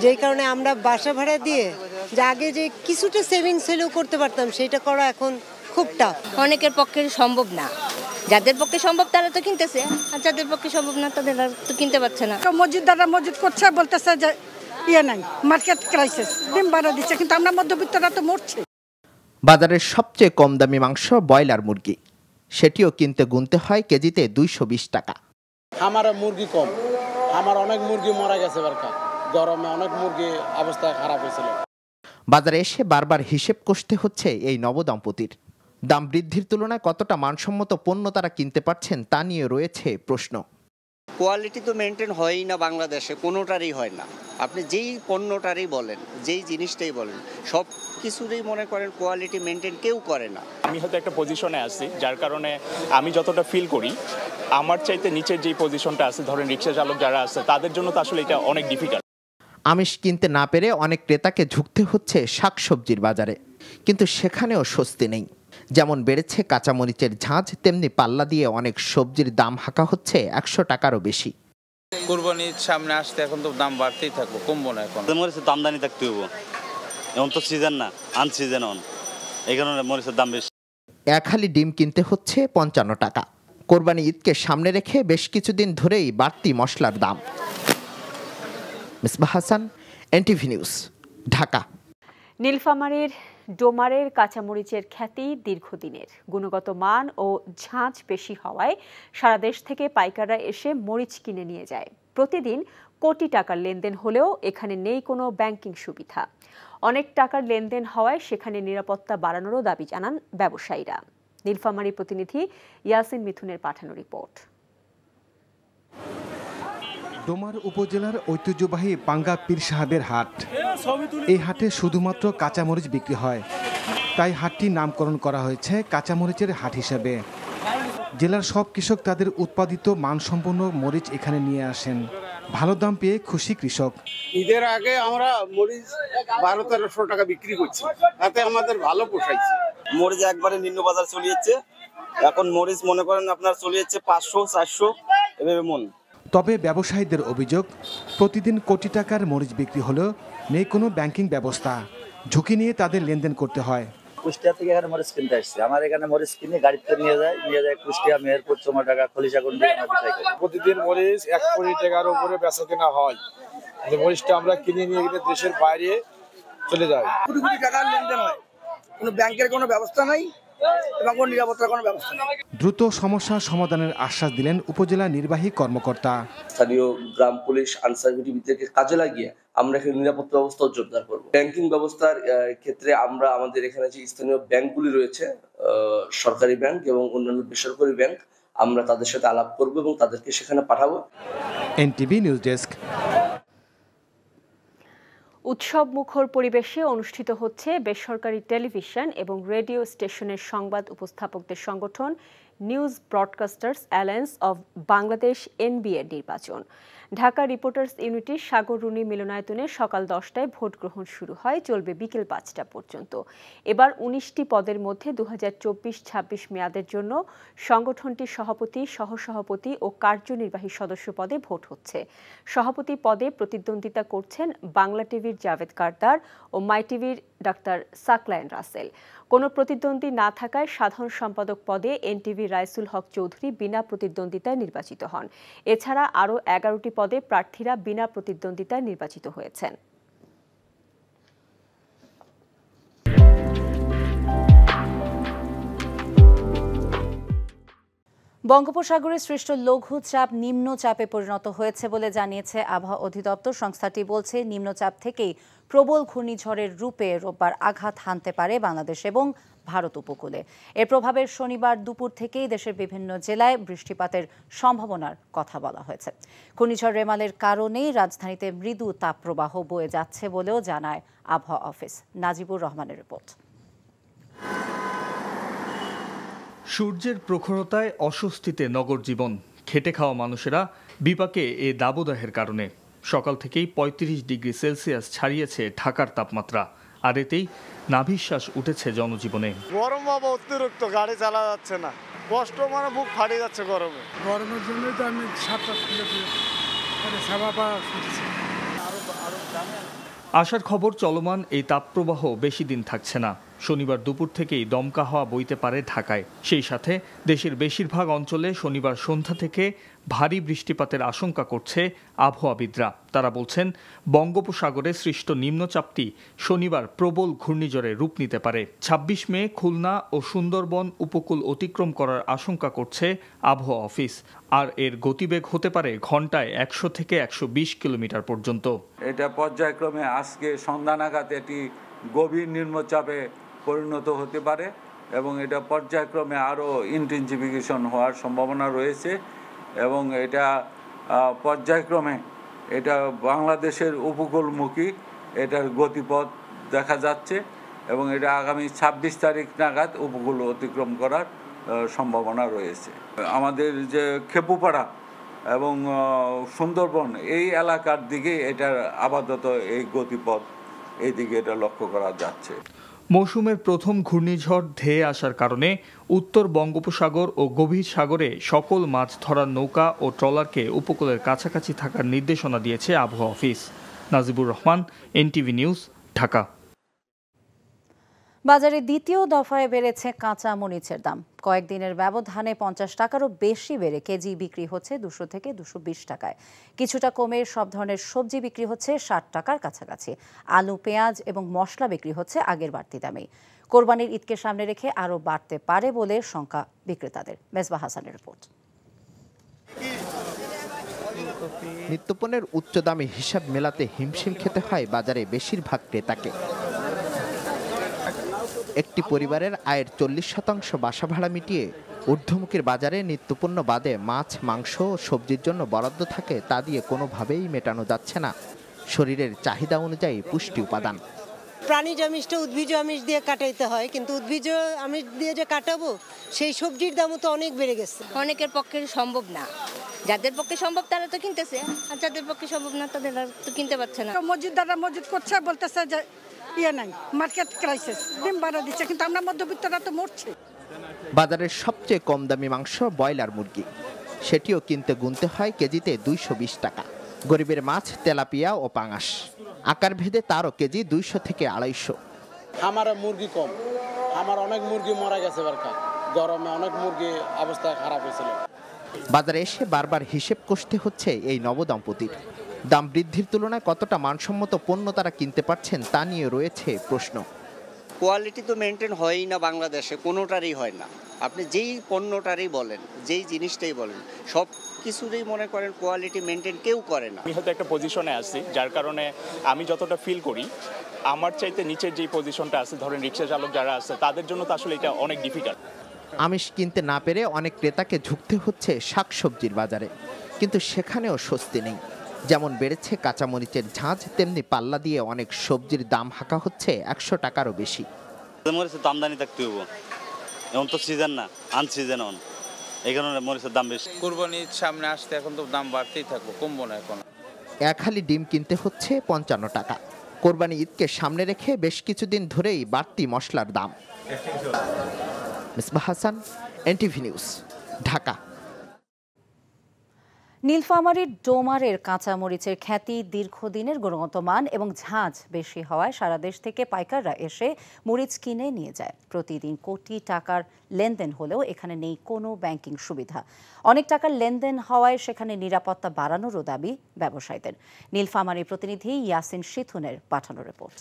S19: যেই কারণে আমরা বাসা ভাড়া দিয়ে যে আগে যে কিছুটা সেভিংস হলেও করতে পারতাম, সেটা করা এখন খুব টাফ।
S20: অনেকের পক্ষে সম্ভব না, যাদের পক্ষে সম্ভব তারা তো কিনতেছে, আর যাদের পক্ষে সম্ভব না তাদের তো কিনতে পারছে না।
S3: মসজিদদাররা মসজিদ করছে, বলতেছে যে ইয়ে নাই, মার্কেট ক্রাইসিস, ডিম বাড়া দিচ্ছে, কিন্তু আমরা মধ্যবিত্তরা তো মরছে।
S18: বাজারের সবচেয়ে কম দামি মাংস ব্রয়লার মুরগি, সেটিও কিনতে গুনতে হয় কেজিতে ২২০ টাকা।
S21: আমার মুরগি কম, আমার অনেক মুরগি মারা গেছে, গরমে অনেক মুরগি অবস্থা খারাপ হয়েছিল।
S18: বাজারে এসে বারবার হিসেব কষতে হচ্ছে এই নবদম্পতির। দাম বৃদ্ধির তুলনায় কতটা মানসম্মত পণ্য তারা কিনতে পারছেন তা নিয়ে রয়েছে প্রশ্ন।
S22: কোয়ালিটি তো মেনটেন হয়ই না, বাংলাদেশে কোনোটারই হয় না। আপনি যেই পণ্যটারই বলেন, যেই জিনিসটাই বলেন, সব কিছুরই মনে করেন কোয়ালিটি মেনটেন কেউ করে না।
S23: আমি হয়তো একটা পজিশনে আছি, যার কারণে আমি যতটা ফিল করি, আমার চাইতে নিচের যেই পজিশনটা আছে, ধরেন রিক্সা চালক যারা আছে, তাদের জন্য তো আসলে এটা অনেক ডিফিকাল্ট।
S18: আমিষ কিনতে না পেরে অনেক ক্রেতাকে ঝুঁকতে হচ্ছে শাকসবজির বাজারে, কিন্তু সেখানেও স্বস্তি নেই। যেমন বেড়েছে কাঁচামরিচের ঝাঁজ, তেমনি পাল্লা দিয়ে অনেক সবজির দাম হাঁকা হচ্ছে ১০০ টাকারও বেশি।
S1: কুরবানি ঈদ সামনে আসতে এখন তো দাম বাড়তেই থাকবো, কমবো না। এখন
S2: মরিচের তো আমদানি থাকতে হবো, এখন তো সিজন না, আনসিজন অন, এই কারণে মরিচের দাম বেশি।
S18: এক হালি ডিম কিনতে হচ্ছে 55 টাকা। কোরবানি ঈদকে সামনে রেখে বেশ কিছুদিন ধরেই বাড়তি মশলার দাম। Misbah Hasan, NTV news, Dhaka.
S13: নীলফামারীর ডোমারের কাঁচামরিচের খ্যাতি দীর্ঘদিনের। গুণগত মান ও ঝাঁঝ বেশি হওয়ায় সারা দেশ থেকে পাইকাররা এসে মরিচ কিনে নিয়ে যায়। প্রতিদিন কোটি টাকার লেনদেন হলেও এখানে নেই কোনো ব্যাংকিং সুবিধা। অনেক টাকার লেনদেন হওয়ায় সেখানে নিরাপত্তা বাড়ানোরও দাবি জানান ব্যবসায়ীরা। নীলফামারী প্রতিনিধি ইয়াসিন মিথুনের পাঠানো রিপোর্ট।
S8: ডোমার উপজেলার ঐতিহ্যবাহী পাঙ্গা পীর সাহেবের হাট। এই হাটে শুধুমাত্র কাঁচামরিচ বিক্রি হয়, তাই হাটটির নামকরণ করা হয়েছে কাঁচামরিচের হাট হিসেবে। জেলার সব কৃষক তাদের উৎপাদিত মানসম্পন্ন মরিচ এখানে নিয়ে আসেন। ভালো দাম পেয়ে খুশি কৃষক।
S4: ঈদের আগে আমরা মরিচ 1200-1300 টাকা বিক্রি করছি, তাতে আমাদের ভালো পোষাইছে।
S10: মরিচ একবারে নিম্ন বাজার চলে যাচ্ছে, এখন মরিচ মনে করেন আপনার চলে যাচ্ছে 500-400 এভাবে মন।
S8: তবে ব্যবসায়ীদের অভিযোগ, প্রতিদিন কোটি টাকার মরিচ বিক্রি হলেও নেই কোনো ব্যাংকিং ব্যবস্থা। ঝুঁকি নিয়ে তাদের লেনদেন করতে হয়।
S11: কুষ্টিয়া থেকে এখানে মরিচ কিনতে আসছি, আমার এখানে মরিচ কিনে গাড়িতে নিয়ে যায় কুষ্টিয়া, মেহেরপুর, চুমাডাঙ্গা, খলিশাকুন্ডি বিক্রয় করি।
S9: প্রতিদিন মরিচ 1 কোটি টাকার উপরে বেচা কেনা হয়। যে মরিচটা আমরা কিনে নিয়ে গেলে দেশের বাইরে চলে যায়।
S22: কোটি কোটি টাকার লেনদেন হয়, কোনো ব্যাংকের কোনো ব্যবস্থা নাই এবং কোনো নিরাপত্তার কোনো ব্যবস্থা নেই।
S8: দ্রুত সমস্যা সমাধানের আশ্বাস দিলেন উপজেলা নির্বাহী কর্মকর্তা।
S12: স্থানীয় গ্রাম পুলিশ আনসার ভিত্তিকে কাজে লাগিয়ে আমরা এখানে নিরাপত্তা ব্যবস্থা জোরদার করব। ব্যাংকিং ব্যবস্থার ক্ষেত্রে আমরা আমাদের এখানে যে স্থানীয় ব্যাংকগুলি রয়েছে, সরকারি ব্যাংক এবং অন্যান্য বেসরকারি ব্যাংক, আমরা তাদের সাথে আলাপ করব এবং তাদেরকে সেখানে পাঠাবো।
S8: NTV news desk.
S13: উৎসব মুখর পরিবেশে অনুষ্ঠিত হচ্ছে বেসরকারি টেলিভিশন এবং রেডিও স্টেশনের সংবাদ উপস্থাপকদের সংগঠন news broadcasters alliance of Bangladesh NBA নির্বাচন। ঢাকা রিপোর্টার্স ইউনিটির সাগররুনি মিলনায়তনে সকাল 10টায় ভোট গ্রহণ শুরু হয়, চলবে বিকেল 5টা পর্যন্ত। এবার 19টি পদের মধ্যে 2024-26 মেয়াদের জন্য সংগঠনটির সভাপতি, সহসভাপতি ও কার্যনির্বাহী সদস্য পদে ভোট হচ্ছে। সভাপতি পদে প্রতিদ্বন্দ্বিতা করছেন বাংলা টিভির জাভেদ কারদার ও মাই টিভির ডাক্তার সাকলায়েন রাসেল। কোনো প্রতিদ্বন্দ্বী না থাকায় সাধারণ সম্পাদক পদে এনটিভি রাইসুল হক চৌধুরী বিনা প্রতিদ্বন্দ্বিতায় নির্বাচিত হন। এছাড়া আরও 11টি পদে প্রার্থীরা বিনা প্রতিদ্বন্দ্বিতায় নির্বাচিত হয়েছেন।
S24: বঙ্গোপসাগরে সৃষ্ট লঘুচাপ নিম্নচাপে পরিণত হয়েছে বলে জানিয়েছে আবহাওয়া অধিদপ্তর। সংস্থাটি বলছে, নিম্নচাপ থেকেই প্রবল ঘূর্ণিঝড়ের রূপে রোববার আঘাত হানতে পারে বাংলাদেশ এবং ভারত উপকূলে। এর প্রভাবে শনিবার দুপুর থেকেই দেশের বিভিন্ন জেলায় বৃষ্টিপাতের সম্ভাবনার কথা বলা হয়েছে। ঘূর্ণিঝড় রেমালের কারণেই রাজধানীতে মৃদু তাপপ্রবাহ বয়ে যাচ্ছে বলেও জানায় আবহাওয়া অফিস। নাজিবুর রহমানের রিপোর্ট।
S15: সূর্যের প্রখরতায় অস্বস্তিতে নগর জীবন। খেটে খাওয়া মানুষেরা বিপাকে এ দাবদাহের কারণে। সকাল থেকেই 35 ডিগ্রি সেলসিয়াস ছাড়িয়েছে ঢাকার তাপমাত্রা, আর এতেই নাভিশ্বাস উঠেছে জনজীবনে।
S16: গরম বাবা অতিরিক্ত, গাড়ি চালা যাচ্ছে না, কষ্ট মানে বুক ফাটে যাচ্ছে গরমে। গরমের জন্যই তো আমি 7টা
S15: আশার খবর, চলমান এই তাপপ্রবাহ বেশি দিন থাকছে না। শনিবার দুপুর থেকেই দমকা হাওয়া বইতে পারে ঢাকায়। সেই সাথে দেশের বেশিরভাগ অঞ্চলে শনিবার সন্ধ্যা থেকে ভারী বৃষ্টিপাতের আশঙ্কা করছে আবহাওয়াবিদরা। তারা বলছেন, বঙ্গোপসাগরে সৃষ্ট নিম্নচাপটি শনিবার প্রবল ঘূর্ণিঝড়ে রূপ নিতে পারে। 26 মে খুলনা ও সুন্দরবন উপকূল অতিক্রম করার আশঙ্কা করছে আবহাওয়া অফিস। আর এর গতিবেগ হতে পারে ঘন্টায় 100 থেকে 120 কিলোমিটার পর্যন্ত।
S17: এটা পর্যায়ক্রমে আজকে সন্ধ্যা নাগাদ এটি গভীর নিম্নচাপে পরিণত হতে পারে এবং এটা পর্যায়ক্রমে আরও ইন্টেনসিফিকেশন হওয়ার সম্ভাবনা রয়েছে এবং এটা পর্যায়ক্রমে এটা বাংলাদেশের উপকূলমুখী এটার গতিপথ দেখা যাচ্ছে এবং এটা আগামী 26 তারিখ নাগাদ উপকূল অতিক্রম করার সম্ভাবনা রয়েছে। আমাদের যে খেপুপাড়া এবং সুন্দরবন এই এলাকার দিকে এটার আপাতত এই গতিপথ এইদিকে এটা লক্ষ্য করা যাচ্ছে।
S15: মৌসুমের প্রথম ঘূর্ণিঝড় ধেয়ে আসার কারণে উত্তর বঙ্গোপসাগর ও গভীর সাগরে সকল মাছ ধরার নৌকা ও ট্রলারকে উপকূলের কাছাকাছি থাকার নির্দেশনা দিয়েছে আবহাওয়া office. Najibur Rahman, NTV news, Dhaka.
S24: বাজারে দ্বিতীয় দফায় বেড়েছে কাঁচা মরিচের দাম। কয়েকদিনের ব্যবধানে 50 টাকারও বেশি বেড়ে কেজি বিক্রি হচ্ছে 200 থেকে 220 টাকায়। কিছুটা কমে সব ধরনের সবজি বিক্রি হচ্ছে 60 টাকার কাছাকাছি। আলু, পেঁয়াজ এবং মশলা বিক্রি হচ্ছে আগের বাড়তি দামে। কোরবানির ঈদকে সামনে রেখে আরও বাড়তে পারে বলে শঙ্কা বিক্রেতাদের। মেজবা হাসানের রিপোর্ট।
S18: নিত্যপণ্যের উচ্চ দামে হিসাব মেলাতে হিমশিম খেতে হয় বাজারে বেশিরভাগ ক্রেতাকে। একটি পরিবারের আয়ের 40% বাসা ভাড়া মিটিয়ে ঊর্ধ্বমুখীর বাজারে নিত্যপণ্য বাদে মাছ, মাংস ও সবজির জন্য বরাদ্দ থাকে, তা দিয়ে কোনোভাবেই মেটানো যাচ্ছে না শরীরের চাহিদা অনুযায়ী পুষ্টি উপাদান।
S19: প্রাণীজ আমিষটা উদ্ভিজ আমিষ দিয়ে কাটাইতে হয়, কিন্তু উদ্ভিজ আমিষ দিয়ে যে কাটাবো সেই সবজির দামও তো অনেক বেড়ে গেছে।
S20: অনেকের পক্ষে সম্ভব না, যাদের পক্ষে সম্ভব তারা তো কিনতেছে, আর যাদের পক্ষে সম্ভব না তাদের তো কিনতে পারছে না।
S3: মসজিদদাররা মসজিদ করছে, বলতেছে যে ইয়ে নাই, মার্কেট ক্রাইসিস, ডিম বাড়া দিচ্ছে, কিন্তু আমরা মধ্যবিত্তরা তো মরছে।
S18: বাজারের সবচেয়ে কম দামি মাংস ব্রয়লার মুরগি, সেটিও কিনতে গুনতে হয় কেজিতে 220 টাকা। গরিবের মাছ তেলাপিয়া ও পাঙাশ, আকার ভেদে তারও কেজি 200 থেকে 250।
S21: আমার মুরগি কম, আমার অনেক মুরগি মারা গেছে বারকা, গরমে অনেক মুরগি অবস্থা খারাপ হয়েছিল।
S18: বাজারে এসে বারবার হিসেব কষতে হচ্ছে এই নবদম্পতির। দাম বৃদ্ধির তুলনায় কতটা মানসম্মত পণ্য তারা কিনতে পারছেন তা নিয়ে রয়েছে প্রশ্ন।
S22: কোয়ালিটি তো মেনটেন হয়ই না বাংলাদেশে, কোনোটারই হয় না। আপনি যেই পণ্যটারই বলেন, যেই জিনিসটাই বলেন, সব কিছুরই মনে করেন কোয়ালিটি মেনটেন কেউ করে না।
S23: আমি হয়তো একটা পজিশনে আছি, যার কারণে আমি যতটা ফিল করি আমার চাইতে নিচের যেই পজিশনটা আছে, ধরেন রিক্সা চালক যারা আছে তাদের জন্য তো আসলে এটা অনেক ডিফিকাল্ট।
S18: আমিষ কিনতে না পেরে অনেক ক্রেতাকে ঝুঁকতে হচ্ছে শাকসবজির বাজারে, কিন্তু সেখানেও স্বস্তি নেই। যেমন বেড়েছে কাঁচামরিচের ঝাঁজ, তেমনি পাল্লা দিয়ে অনেক সবজির দাম হাঁকা হচ্ছে 100 টাকারও বেশি।
S2: মরিচের তো আমদানি থাকতে হবো, এখন তো সিজন না, আনসিজন অন, এই কারণে মরিচের দাম বেশি।
S1: কোরবানির সামনে আসতে এখন তো দাম বাড়তেই থাকবে, কমবো না এখন।
S18: এক হালি ডিম কিনতে হচ্ছে 55 টাকা। কোরবানি ঈদকে সামনে রেখে বেশ কিছুদিন ধরেই বাড়তি মশলার দাম। Misbah Hasan, NTV news, Dhaka.
S24: নীলফামারীর ডোমারের কাঁচামরিচের খ্যাতি, দীর্ঘদিনের গুণগত মান এবং ঝাঁজ বেশি হওয়ায় সারা দেশ থেকে পাইকাররা এসে মরিচ কিনে নিয়ে যায়। প্রতিদিন কোটি টাকার লেনদেন হলেও এখানে নেই কোনো ব্যাংকিং সুবিধা। অনেক টাকার লেনদেন হওয়ায় সেখানে নিরাপত্তা বাড়ানোরও দাবি ব্যবসায়ীদের। নীলফামারীর প্রতিনিধি ইয়াসিন শিথুনের পাঠানো রিপোর্ট।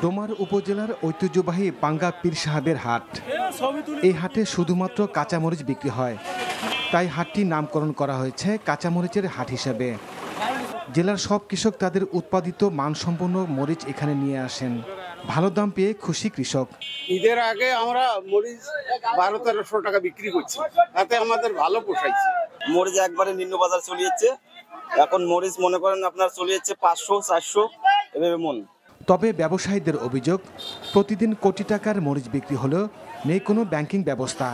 S8: ডোমার উপজেলার ঐতিহ্যবাহী পাঙ্গা পীর সাহেবের হাট। এই হাটে শুধুমাত্র কাঁচামরিচ বিক্রি হয়, তাই হাটটির নামকরণ করা হয়েছে কাঁচামরিচের হাট হিসেবে। জেলার সব কৃষক তাদের উৎপাদিত মানসম্পন্ন মরিচ এখানে নিয়ে আসেন। ভালো দাম পেয়ে খুশি কৃষক।
S4: ঈদের আগে আমরা মরিচ 1200-1300 টাকা বিক্রি করছি, তাতে আমাদের ভালো পোষাইছে।
S10: মরিচ একবারে নিম্ন বাজার চলে যাচ্ছে, এখন মরিচ মনে করেন আপনার চলে যাচ্ছে 500-400 এভাবে মন।
S8: তবে ব্যবসায়ীদের অভিযোগ, প্রতিদিন কোটি টাকার মরিচ বিক্রি হলেও নেই কোনো ব্যাংকিং ব্যবস্থা।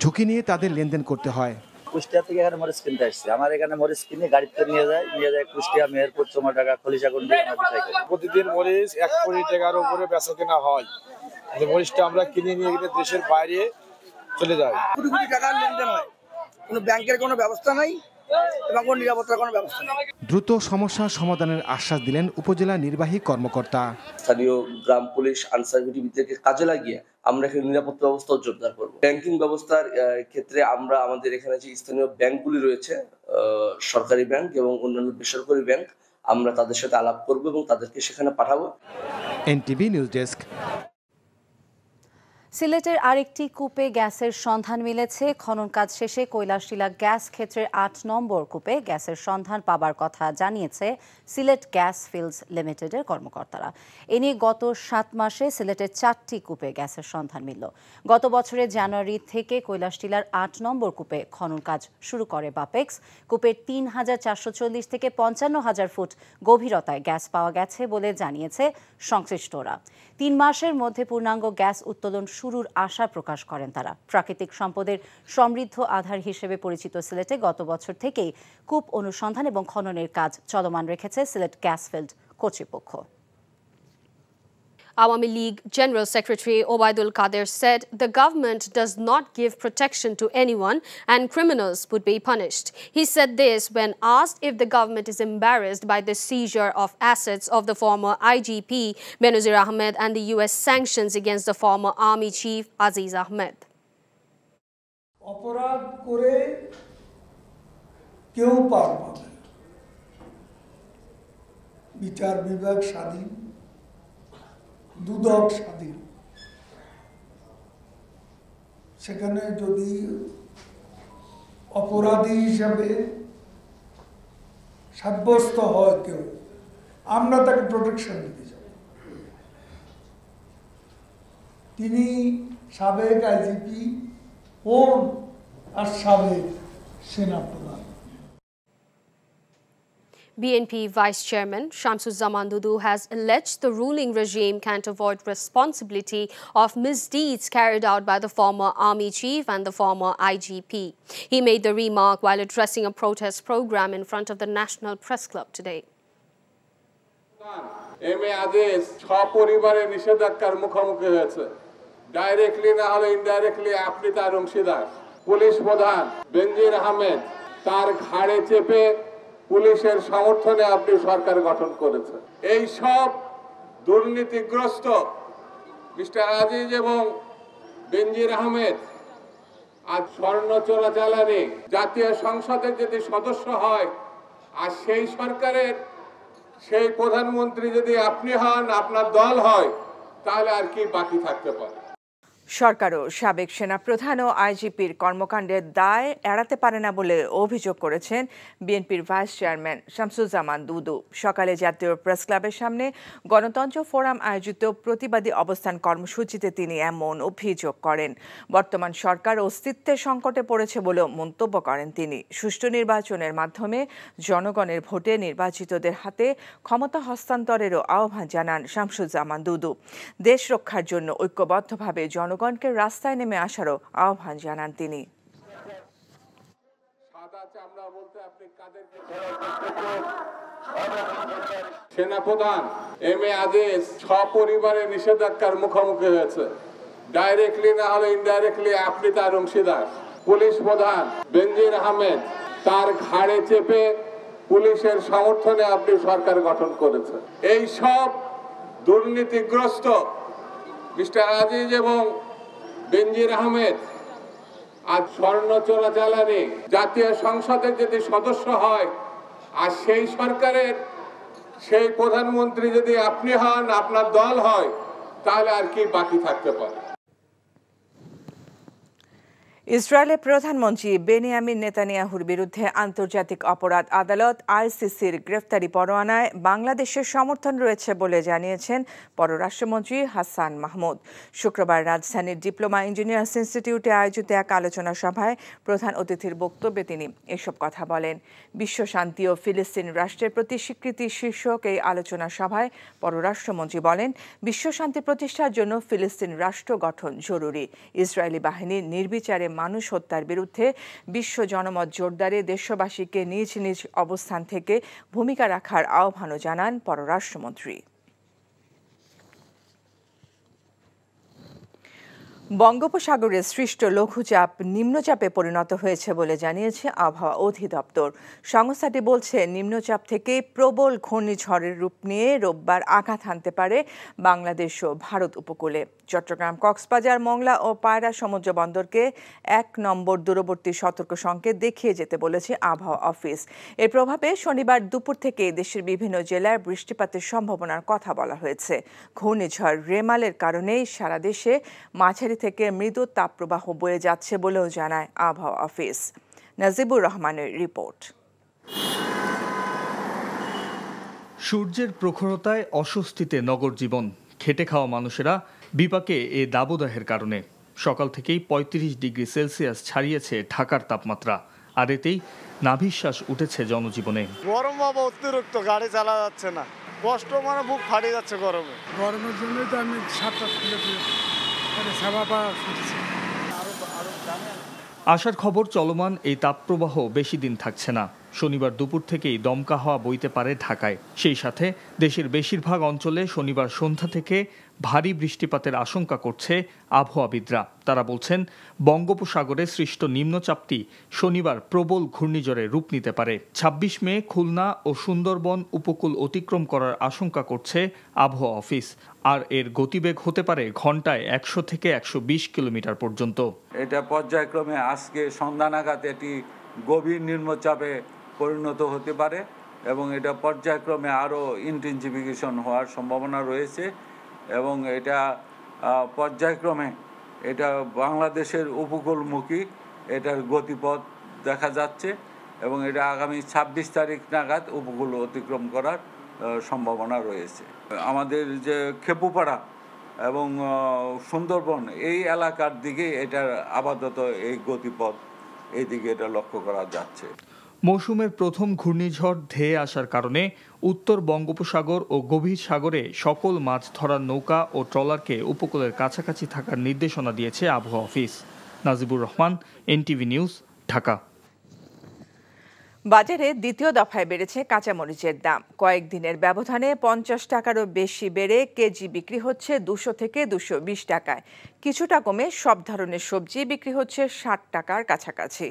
S8: ঝুঁকি নিয়ে তাদের লেনদেন করতে হয়।
S11: কুষ্টিয়া থেকে এখানে মরিচ কিনতে আসছি, আমার এখানে মরিচ কিনে গাড়িতে নিয়ে যায় কুষ্টিয়া, মেহেরপুর, চুমাডাঙ্গা, খলিশাকুন্ডি।
S9: প্রতিদিন মরিচ 1 কোটি টাকার উপরে বেচা কেনা হয়, যে মরিচটা আমরা কিনে নিয়ে গেলে দেশের বাইরে চলে যায়। কোটি কোটি টাকার লেনদেন হয়, কোনো ব্যাংকের কোনো ব্যবস্থা নাই এবং কোনো নিরাপত্তার কোনো ব্যবস্থা নেই।
S8: দ্রুত সমস্যা সমাধানের আশ্বাস দিলেন উপজেলা নির্বাহী কর্মকর্তা।
S12: স্থানীয় গ্রাম পুলিশ আনসার বিদ্যাকে কাজে লাগিয়ে আমরা এখানে নিরাপত্তা ব্যবস্থা জোরদার করব। ব্যাংকিং ব্যবস্থার ক্ষেত্রে আমরা আমাদের এখানে যে স্থানীয় ব্যাংকগুলি রয়েছে, সরকারি ব্যাংক এবং অন্যান্য বেসরকারি ব্যাংক, আমরা তাদের সাথে আলাপ করব এবং তাদেরকে সেখানে পাঠাবো।
S8: NTV news desk.
S24: সিলেটের আরেকটি কূপে গ্যাসের সন্ধান মিলেছে। খনন কাজ শেষে কৈলাসটিলা গ্যাস ক্ষেত্রের 8 নম্বর কূপে গ্যাসের সন্ধান পাবার কথা জানিয়েছে সিলেট গ্যাস ফিল্ডস লিমিটেডের কর্মকর্তারা। এ নিয়ে গত 7 মাসে সিলেটের 4টি কূপে গ্যাসের সন্ধান মিলল। গত বছরের জানুয়ারি থেকে কৈলাসটিলার 8 নম্বর কূপে খনন কাজ শুরু করে বাপেক্স। কূপের 3440 থেকে 55,000 ফুট গভীরতায় গ্যাস পাওয়া গেছে বলে জানিয়েছে সংশ্লিষ্টরা। 3 মাসের মধ্যে পূর্ণাঙ্গ গ্যাস উত্তোলন শুরুর আশা প্রকাশ করেন তারা। প্রাকৃতিক সম্পদের সমৃদ্ধ আধার হিসেবে পরিচিত সিলেটে গত বছর থেকেই কূপ অনুসন্ধান এবং খননের কাজ চলমান রেখেছে সিলেট গ্যাস ফিল্ড কর্তৃপক্ষ।
S13: Awami League General Secretary Obaidul Qadir said the government does not give protection to anyone and criminals would be punished. He said this when asked if the government is embarrassed by the seizure of assets of the former IGP Benazir Ahmed and the US sanctions against the former Army Chief Aziz Ahmed.
S5: অপরাধ করে কেউ পার পাবে না, বিচার বিভাগ স্বাধীন, দুদক স্বাধীন। সেখানে যদি অপরাধী হিসাবে সাব্যস্ত হয় কেউ, আমরা তাকে প্রোটেকশন দিতে যাব। তিনি সাবেক আইজিপি হন আর সাবেক সেনাপ্রধান।
S13: BNP Vice Chairman Shamsuzzaman Dudu has alleged the ruling regime can't avoid responsibility of misdeeds carried out by the former army chief and the former IGP. He made the remark while addressing a protest program in front of the National Press Club today.
S6: আদেশ সপরিবারে নিষেধাজ্ঞার মুখোমুখি হয়েছে। ডাইরেক্টলি না হলে ইনডাইরেক্টলি আপনি তার অংশীদার। পুলিশ প্রধান বেনজির আহমেদ তার ঘাড়ে চেপে পুলিশের সমর্থনে আপনি সরকার গঠন করেছেন। এই সব দুর্নীতিগ্রস্ত মিস্টার আজিজ এবং বেনজির আহমেদ আজ স্বর্ণ চোরাচালানি জাতীয় সংসদের যদি সদস্য হয় আর সেই সরকারের সেই প্রধানমন্ত্রী যদি আপনি হন, আপনার দল হয়, তাহলে আর কি বাকি থাকতে পারে?
S7: সরকারও সাবেক সেনাপ্রধান ও আইজিপির কর্মকাণ্ডের দায় এড়াতে পারে না বলে অভিযোগ করেছেন বিএনপির ভাইস চেয়ারম্যান শামসুজ্জামান দুদু। সকালে জাতীয় প্রেস ক্লাবের সামনে গণতন্ত্র ফোরাম আয়োজিত প্রতিবাদী অবস্থান কর্মসূচিতে তিনি এমন অভিযোগ করেন। বর্তমান সরকার অস্তিত্বের সংকটে পড়েছে বলেও মন্তব্য করেন তিনি। সুষ্ঠু নির্বাচনের মাধ্যমে জনগণের ভোটে নির্বাচিতদের হাতে ক্ষমতা হস্তান্তরেরও আহ্বান জানান শামসুজ্জামান দুদু। দেশ রক্ষার জন্য ঐক্যবদ্ধভাবে জনগণকে রাস্তায় নেমে আসারও আহ্বান জানান তিনি।
S6: সেনাপ্রধান আজিজ সপরিবারে নিষেধাজ্ঞার মুখোমুখি হয়েছে। ডাইরেক্টলি না হলে ইনডাইরেক্টলি আপনি তার অংশীদার। পুলিশ প্রধান বেনজির আহমেদ তার ঘাড়ে চেপে পুলিশের সমর্থনে আপনি সরকার গঠন করেছেন। এই সব দুর্নীতিগ্রস্ত মিস্টার আজিজ এবং বেনজির আহমেদ আজ স্বর্ণ চোরাচালানি জাতীয় সংসদের যদি সদস্য হয় আর সেই সরকারের সেই প্রধানমন্ত্রী যদি আপনি হন, আপনার দল হয়, তাহলে আর কি বাকি থাকতে পারে?
S7: ইসরায়েলের প্রধানমন্ত্রী বেনিয়ামিন নেতানিয়াহুর বিরুদ্ধে আন্তর্জাতিক অপরাধ আদালত আইসিসির গ্রেফতারি পরোয়ানায় বাংলাদেশের সমর্থন রয়েছে বলে জানিয়েছেন পররাষ্ট্রমন্ত্রী হাসান মাহমুদ। শুক্রবার রাজধানীর ডিপ্লোমা ইঞ্জিনিয়ার্স ইনস্টিটিউটে আয়োজিত এক আলোচনা সভায় প্রধান অতিথির বক্তব্যে তিনি এসব কথা বলেন। বিশ্ব শান্তি ও ফিলিস্তিন রাষ্ট্রের প্রতি স্বীকৃতি শীর্ষক এই আলোচনা সভায় পররাষ্ট্রমন্ত্রী বলেন, বিশ্ব শান্তি প্রতিষ্ঠার জন্য ফিলিস্তিন রাষ্ট্র গঠন জরুরি। ইসরায়েলি বাহিনীর নির্বিচারে মানুষ হত্যার বিরুদ্ধে বিশ্ব জনমত জোরদারে দেশবাসীকে নিজ নিজ অবস্থান থেকে ভূমিকা রাখার আহ্বানও জানান পররাষ্ট্রমন্ত্রী। বঙ্গোপসাগরে সৃষ্ট লঘুচাপ নিম্নচাপে পরিণত হয়েছে বলে জানিয়েছে আবহাওয়া অধিদপ্তর। সংস্থাটি বলছে, নিম্নচাপ থেকে প্রবল ঘূর্ণিঝড়ের রূপ নিয়ে রোববার আঘাত হানতে পারে বাংলাদেশ ও ভারত উপকূলে। চট্টগ্রাম, কক্সবাজার, মংলা ও পায়রা সমুদ্র বন্দরকে ১ নম্বর দূরবর্তী সতর্ক সংকেত দেখিয়ে যেতে বলেছে আবহাওয়া অফিস। এর প্রভাবে শনিবার দুপুর থেকে দেশের বিভিন্ন জেলায় বৃষ্টিপাতের সম্ভাবনার কথা বলা হয়েছে। ঘূর্ণিঝড় রেমালের কারণেই সারা দেশে মাঝারি থেকে মৃদু তাপপ্রবাহ বয়ে যাচ্ছে বলেও জানায় আবহাওয়া অফিস। নাজিবুর রহমানের রিপোর্ট।
S15: সূর্যের প্রখরতায় অস্বস্তিতে নগর জীবন। খেটে খাওয়া মানুষেরা বিপাকে এ দাবদাহের কারণে। সকাল থেকেই ৩৫ ডিগ্রি সেলসিয়াস ছাড়িয়েছে ঢাকার তাপমাত্রা, আর এতেই নাভিশ্বাস উঠেছে জনজীবনে।
S16: গরম বাবা অতিরিক্ত, গাড়ি চালা যাচ্ছে না, কষ্ট মানে বুক ফাটে যাচ্ছে গরমে।
S21: গরমের জন্যই তো আমি 7টা
S15: আশার খবর চলমান এই তাপপ্রবাহ বেশি দিন থাকছে না। শনিবার দুপুর থেকেই দমকা হাওয়া বইতে পারে ঢাকায়। সেই সাথে দেশের বেশিরভাগ অঞ্চলে শনিবার সন্ধ্যা থেকে ভারী বৃষ্টিপাতের আশঙ্কা করছে আবহাওয়াবিদরা। তারা বলছেন, বঙ্গোপসাগরে সৃষ্ট নিম্নচাপটি শনিবার প্রবল ঘূর্ণিঝড়ে রূপ নিতে পারে। ২৬ মে খুলনা ও সুন্দরবন উপকূল অতিক্রম করার আশঙ্কা করছে আবহাওয়া অফিস। আর এর গতিবেগ হতে পারে ঘন্টায় ১০০ থেকে ১২০ কিলোমিটার পর্যন্ত।
S14: এটা পর্যায়ক্রমে আজকে সন্ধ্যা নাগাদ এটি গভীর নিম্নচাপে পরিণত হতে পারে এবং এটা পর্যায়ক্রমে আরও ইন্টেনসিফিকেশন হওয়ার সম্ভাবনা রয়েছে এবং এটা পর্যায়ক্রমে এটা বাংলাদেশের উপকূলমুখী এটার গতিপথ দেখা যাচ্ছে এবং এটা আগামী ২৬ তারিখ নাগাদ উপকূল অতিক্রম করার সম্ভাবনা রয়েছে। আমাদের যে খেপুপাড়া এবং সুন্দরবন এই এলাকার দিকে এটার আপাতত এই গতিপথ এই দিকে এটা লক্ষ্য করা যাচ্ছে।
S15: মৌসুমের প্রথম ঘূর্ণিঝড় ধেয়ে আসার কারণে উত্তর বঙ্গোপসাগর ও গভীর সাগরে সকল মাছ ধরার নৌকা ও ট্রলারকে উপকূলের কাছাকাছি থাকার নির্দেশনা দিয়েছে আবহাওয়া office. Najibur Rahman, NTV news, Dhaka.
S7: বাজারে দ্বিতীয় দফায় বেড়েছে কাঁচামরিচের দাম। কয়েকদিনের ব্যবধানে ৫০ টাকারও বেশি বেড়ে কেজি বিক্রি হচ্ছে ২০০ থেকে ২২০ টাকায়। কিছুটা কমে সব ধরনের সবজি বিক্রি হচ্ছে ৬০ টাকার কাছাকাছি।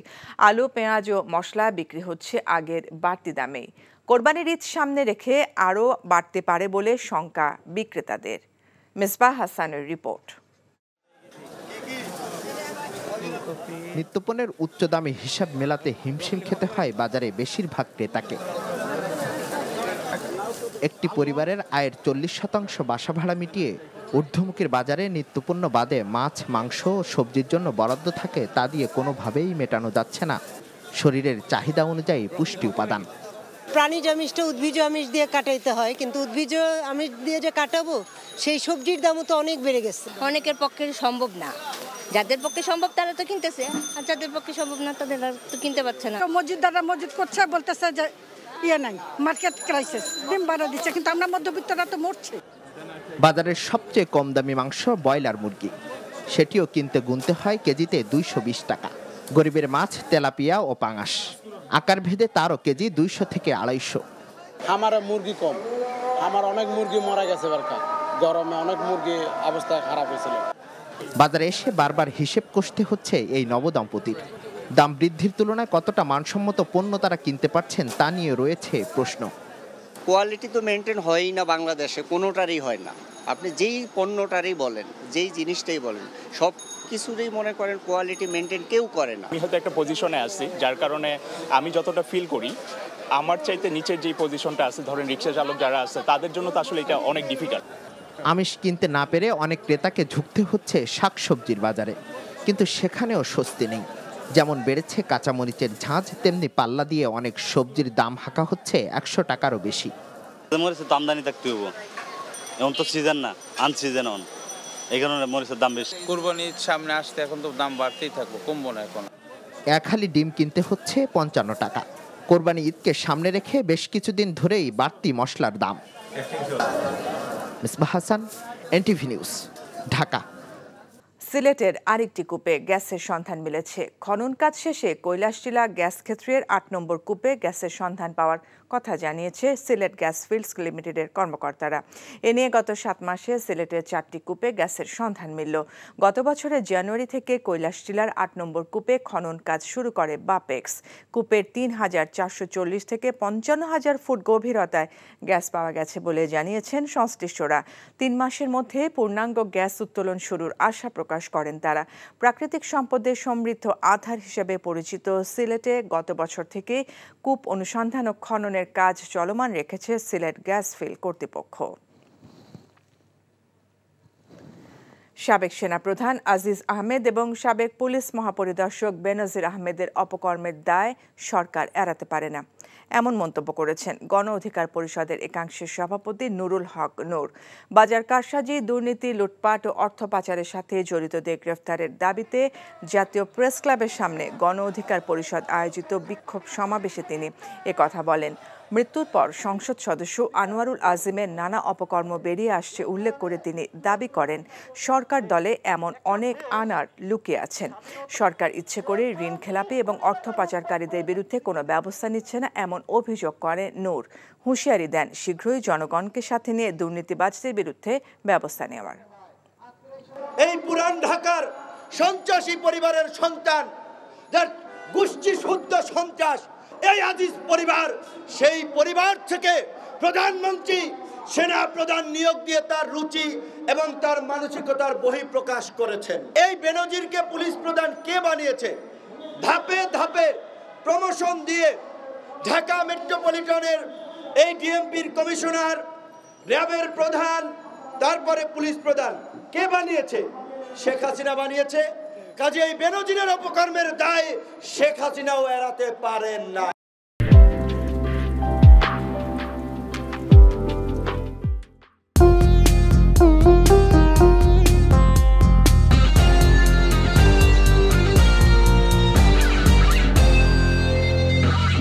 S7: আলু, পেঁয়াজ ও মশলা বিক্রি হচ্ছে আগের বাড়তি দামেই। কোরবানির ঈদ সামনে রেখে আরও বাড়তে পারে বলে শঙ্কা বিক্রেতাদের। মিসবাহ হাসানের রিপোর্ট।
S18: নিত্যপণ্যের উচ্চ দামে হিসাব মেলাতে হিমশিম খেতে হয় বাজারে বেশিরভাগ ক্রেতাকে। একটি পরিবারের আয়ের ৪০% বাসা ভাড়া মিটিয়ে ঊর্ধ্বমুখীর বাজারে নিত্যপণ্য বাদে মাছ, মাংস ও সবজির জন্য বরাদ্দ থাকে, তা দিয়ে কোনোভাবেই মেটানো যাচ্ছে না শরীরের চাহিদা অনুযায়ী পুষ্টি উপাদান।
S17: প্রাণীজ আমিষটা উদ্ভিজ আমিষ দিয়ে কাটাইতে হয়, কিন্তু উদ্ভিজ আমিষ দিয়ে যে কাটাবো সেই সবজির দামও তো অনেক বেড়ে গেছে।
S19: অনেকের পক্ষে সম্ভব না, যাদের পক্ষে সম্ভব তারা তো কিনতেছে, আর যাদের পক্ষে সম্ভব না তাদের তো কিনতে পারছে না।
S3: মসজিদদাররা মসজিদ করছে, বলতেছে যে নাই, মার্কেট ক্রাইসিস, ডিম বাড়া দিচ্ছে, কিন্তু আমরা মধ্যবিত্তরা তো মরছে।
S18: বাজারের সবচেয়ে কম দামি মাংস ব্রয়লার মুরগি, সেটিও কিনতে গুনতে হয় কেজিতে ২২০ টাকা। গরিবের মাছ তেলাপিয়া ও পাঙাশ, আকার ভেদে তারও কেজি ২০০ থেকে ২৫০।
S21: আমার মুরগি কম, আমার অনেক মুরগি মারা গেছে, গরমে অনেক মুরগি অবস্থা খারাপ হয়েছিল।
S18: বাজারে এসে বারবার হিসেব কষতে হচ্ছে এই নবদম্পতির। দাম বৃদ্ধির তুলনায় কতটা মানসম্মত পণ্য তারা কিনতে পারছেন তা নিয়ে রয়েছে প্রশ্ন।
S22: কোয়ালিটি তো মেনটেন হয়ই না, বাংলাদেশে কোনোটারই হয় না। আপনি যেই পণ্যটারই বলেন, যেই জিনিসটাই বলেন, সব কিছুরই মনে করেন কোয়ালিটি মেনটেন কেউ করে না।
S23: আমি হয়তো একটা পজিশনে আছি, যার কারণে আমি যতটা ফিল করি আমার চাইতে নিচের যেই পজিশনটা আছে, ধরেন রিক্সা চালক যারা আছে, তাদের জন্য তো আসলে এটা অনেক ডিফিকাল্ট।
S18: আমিষ কিনতে না পেরে অনেক ক্রেতাকে ঝুঁকতে হচ্ছে শাকসবজির বাজারে, কিন্তু সেখানেও স্বস্তি নেই। যেমন বেড়েছে কাঁচামরিচের ঝাঁজ, তেমনি পাল্লা দিয়ে অনেক সবজির দাম হাঁকা হচ্ছে ১০০ টাকারও বেশি।
S2: মরিচের আমদানি থাকতে হইব, এখন তো সিজন না, আনসিজন অন, এই কারণে মরিচের দাম বেশি।
S1: কোরবানির সামনে আসতে এখন তো দাম বাড়তেই থাকবে, কমবো না এখন।
S18: এক হালি ডিম কিনতে হচ্ছে ৫৫ টাকা। কোরবানি ঈদকে সামনে রেখে বেশ কিছুদিন ধরেই বাড়তি মশলার দাম। Misbah Hasan, NTV news, Dhaka.
S7: সিলেটের আরেকটি কূপে গ্যাসের সন্ধান মিলেছে। খনন কাজ শেষে কৈলাসটিলা গ্যাস ক্ষেত্রের ৮ নম্বর কূপে গ্যাসের সন্ধান পাওয়ার কথা জানিয়েছে সিলেট গ্যাস ফিল্ডস লিমিটেডের কর্মকর্তারা। এ নিয়ে গত ৭ মাসে সিলেটের ৪টি কূপে গ্যাসের সন্ধান মিলল। গত বছরের জানুয়ারি থেকে কৈলাসটিলার ৮ নম্বর কূপে খনন কাজ শুরু করে বাপেক্স। কূপের ৩,৪৪০ থেকে ৫৫,০০০ ফুট গভীরতায় গ্যাস পাওয়া গেছে বলে জানিয়েছেন সংশ্লিষ্টরা। ৩ মাসের মধ্যে পূর্ণাঙ্গ গ্যাস উত্তোলন শুরুর আশা প্রকাশ করেন তারা। প্রাকৃতিক সম্পদের সমৃদ্ধ আধার হিসেবে পরিচিত সিলেটে গত বছর থেকে কূপ অনুসন্ধান ও খননের কাজ চলমান রেখেছে সিলেট গ্যাস ফিল্ড কর্তৃপক্ষ। সাবেক সেনাপ্রধান আজিজ আহমেদ এবং সাবেক পুলিশ মহাপরিদর্শক বেনজির আহমেদের অপকর্মের দায় সরকার এড়াতে পারে না, এমন মন্তব্য করেছেন গণ অধিকার পরিষদের একাংশের সভাপতি নুরুল হক নূর। বাজার কারসাজি, দুর্নীতি, লুটপাট ও অর্থ পাচারের সাথে জড়িতদের গ্রেফতারের দাবিতে জাতীয় প্রেস ক্লাবের সামনে গণ অধিকার পরিষদ আয়োজিত বিক্ষোভ সমাবেশে তিনি একথা বলেন। মৃত্যুর পর সংসদ সদস্য আনোয়ারুল আজিমের নানা অপকর্ম বেরিয়ে আসছে উল্লেখ করে তিনি দাবি করেন সরকার দলে এমন অনেক আনার লুকিয়ে আছেন। সরকার ইচ্ছে করে ঋণ খেলাপি এবং অর্থ পাচারকারীদের বিরুদ্ধে কোনো ব্যবস্থা নিচ্ছে না এমন অভিযোগ করে নূর। হুঁশিয়ারি দেন শীঘ্রই জনগণকে সাথে নিয়ে দুর্নীতিবাজদের বিরুদ্ধে ব্যবস্থা নেওয়ার।
S4: এই পুরান ঢাকার সন্ত্রাসী পরিবারের সন্তান, যার গোষ্ঠী শুদ্ধ সন্ত্রাস, এই আজিজ পরিবার, সেই পরিবার থেকে প্রধানমন্ত্রী সেনা প্রধান নিয়োগ দিয়ে তার রুচি এবং তার মানসিকতার বহিঃপ্রকাশ করেছেন। এই বেনজিরকে পুলিশ প্রধান কে বানিয়েছে? ধাপে ধাপে প্রমোশন দিয়ে ঢাকা মেট্রোপলিটনের এই ডিএমপির কমিশনার, র্যাবের প্রধান, তারপরে পুলিশ প্রধান কে বানিয়েছে? শেখ হাসিনা বানিয়েছে। কাজে এই বেনজিরের অপকর্মের দায় শেখ হাসিনাও এড়াতে পারেন না।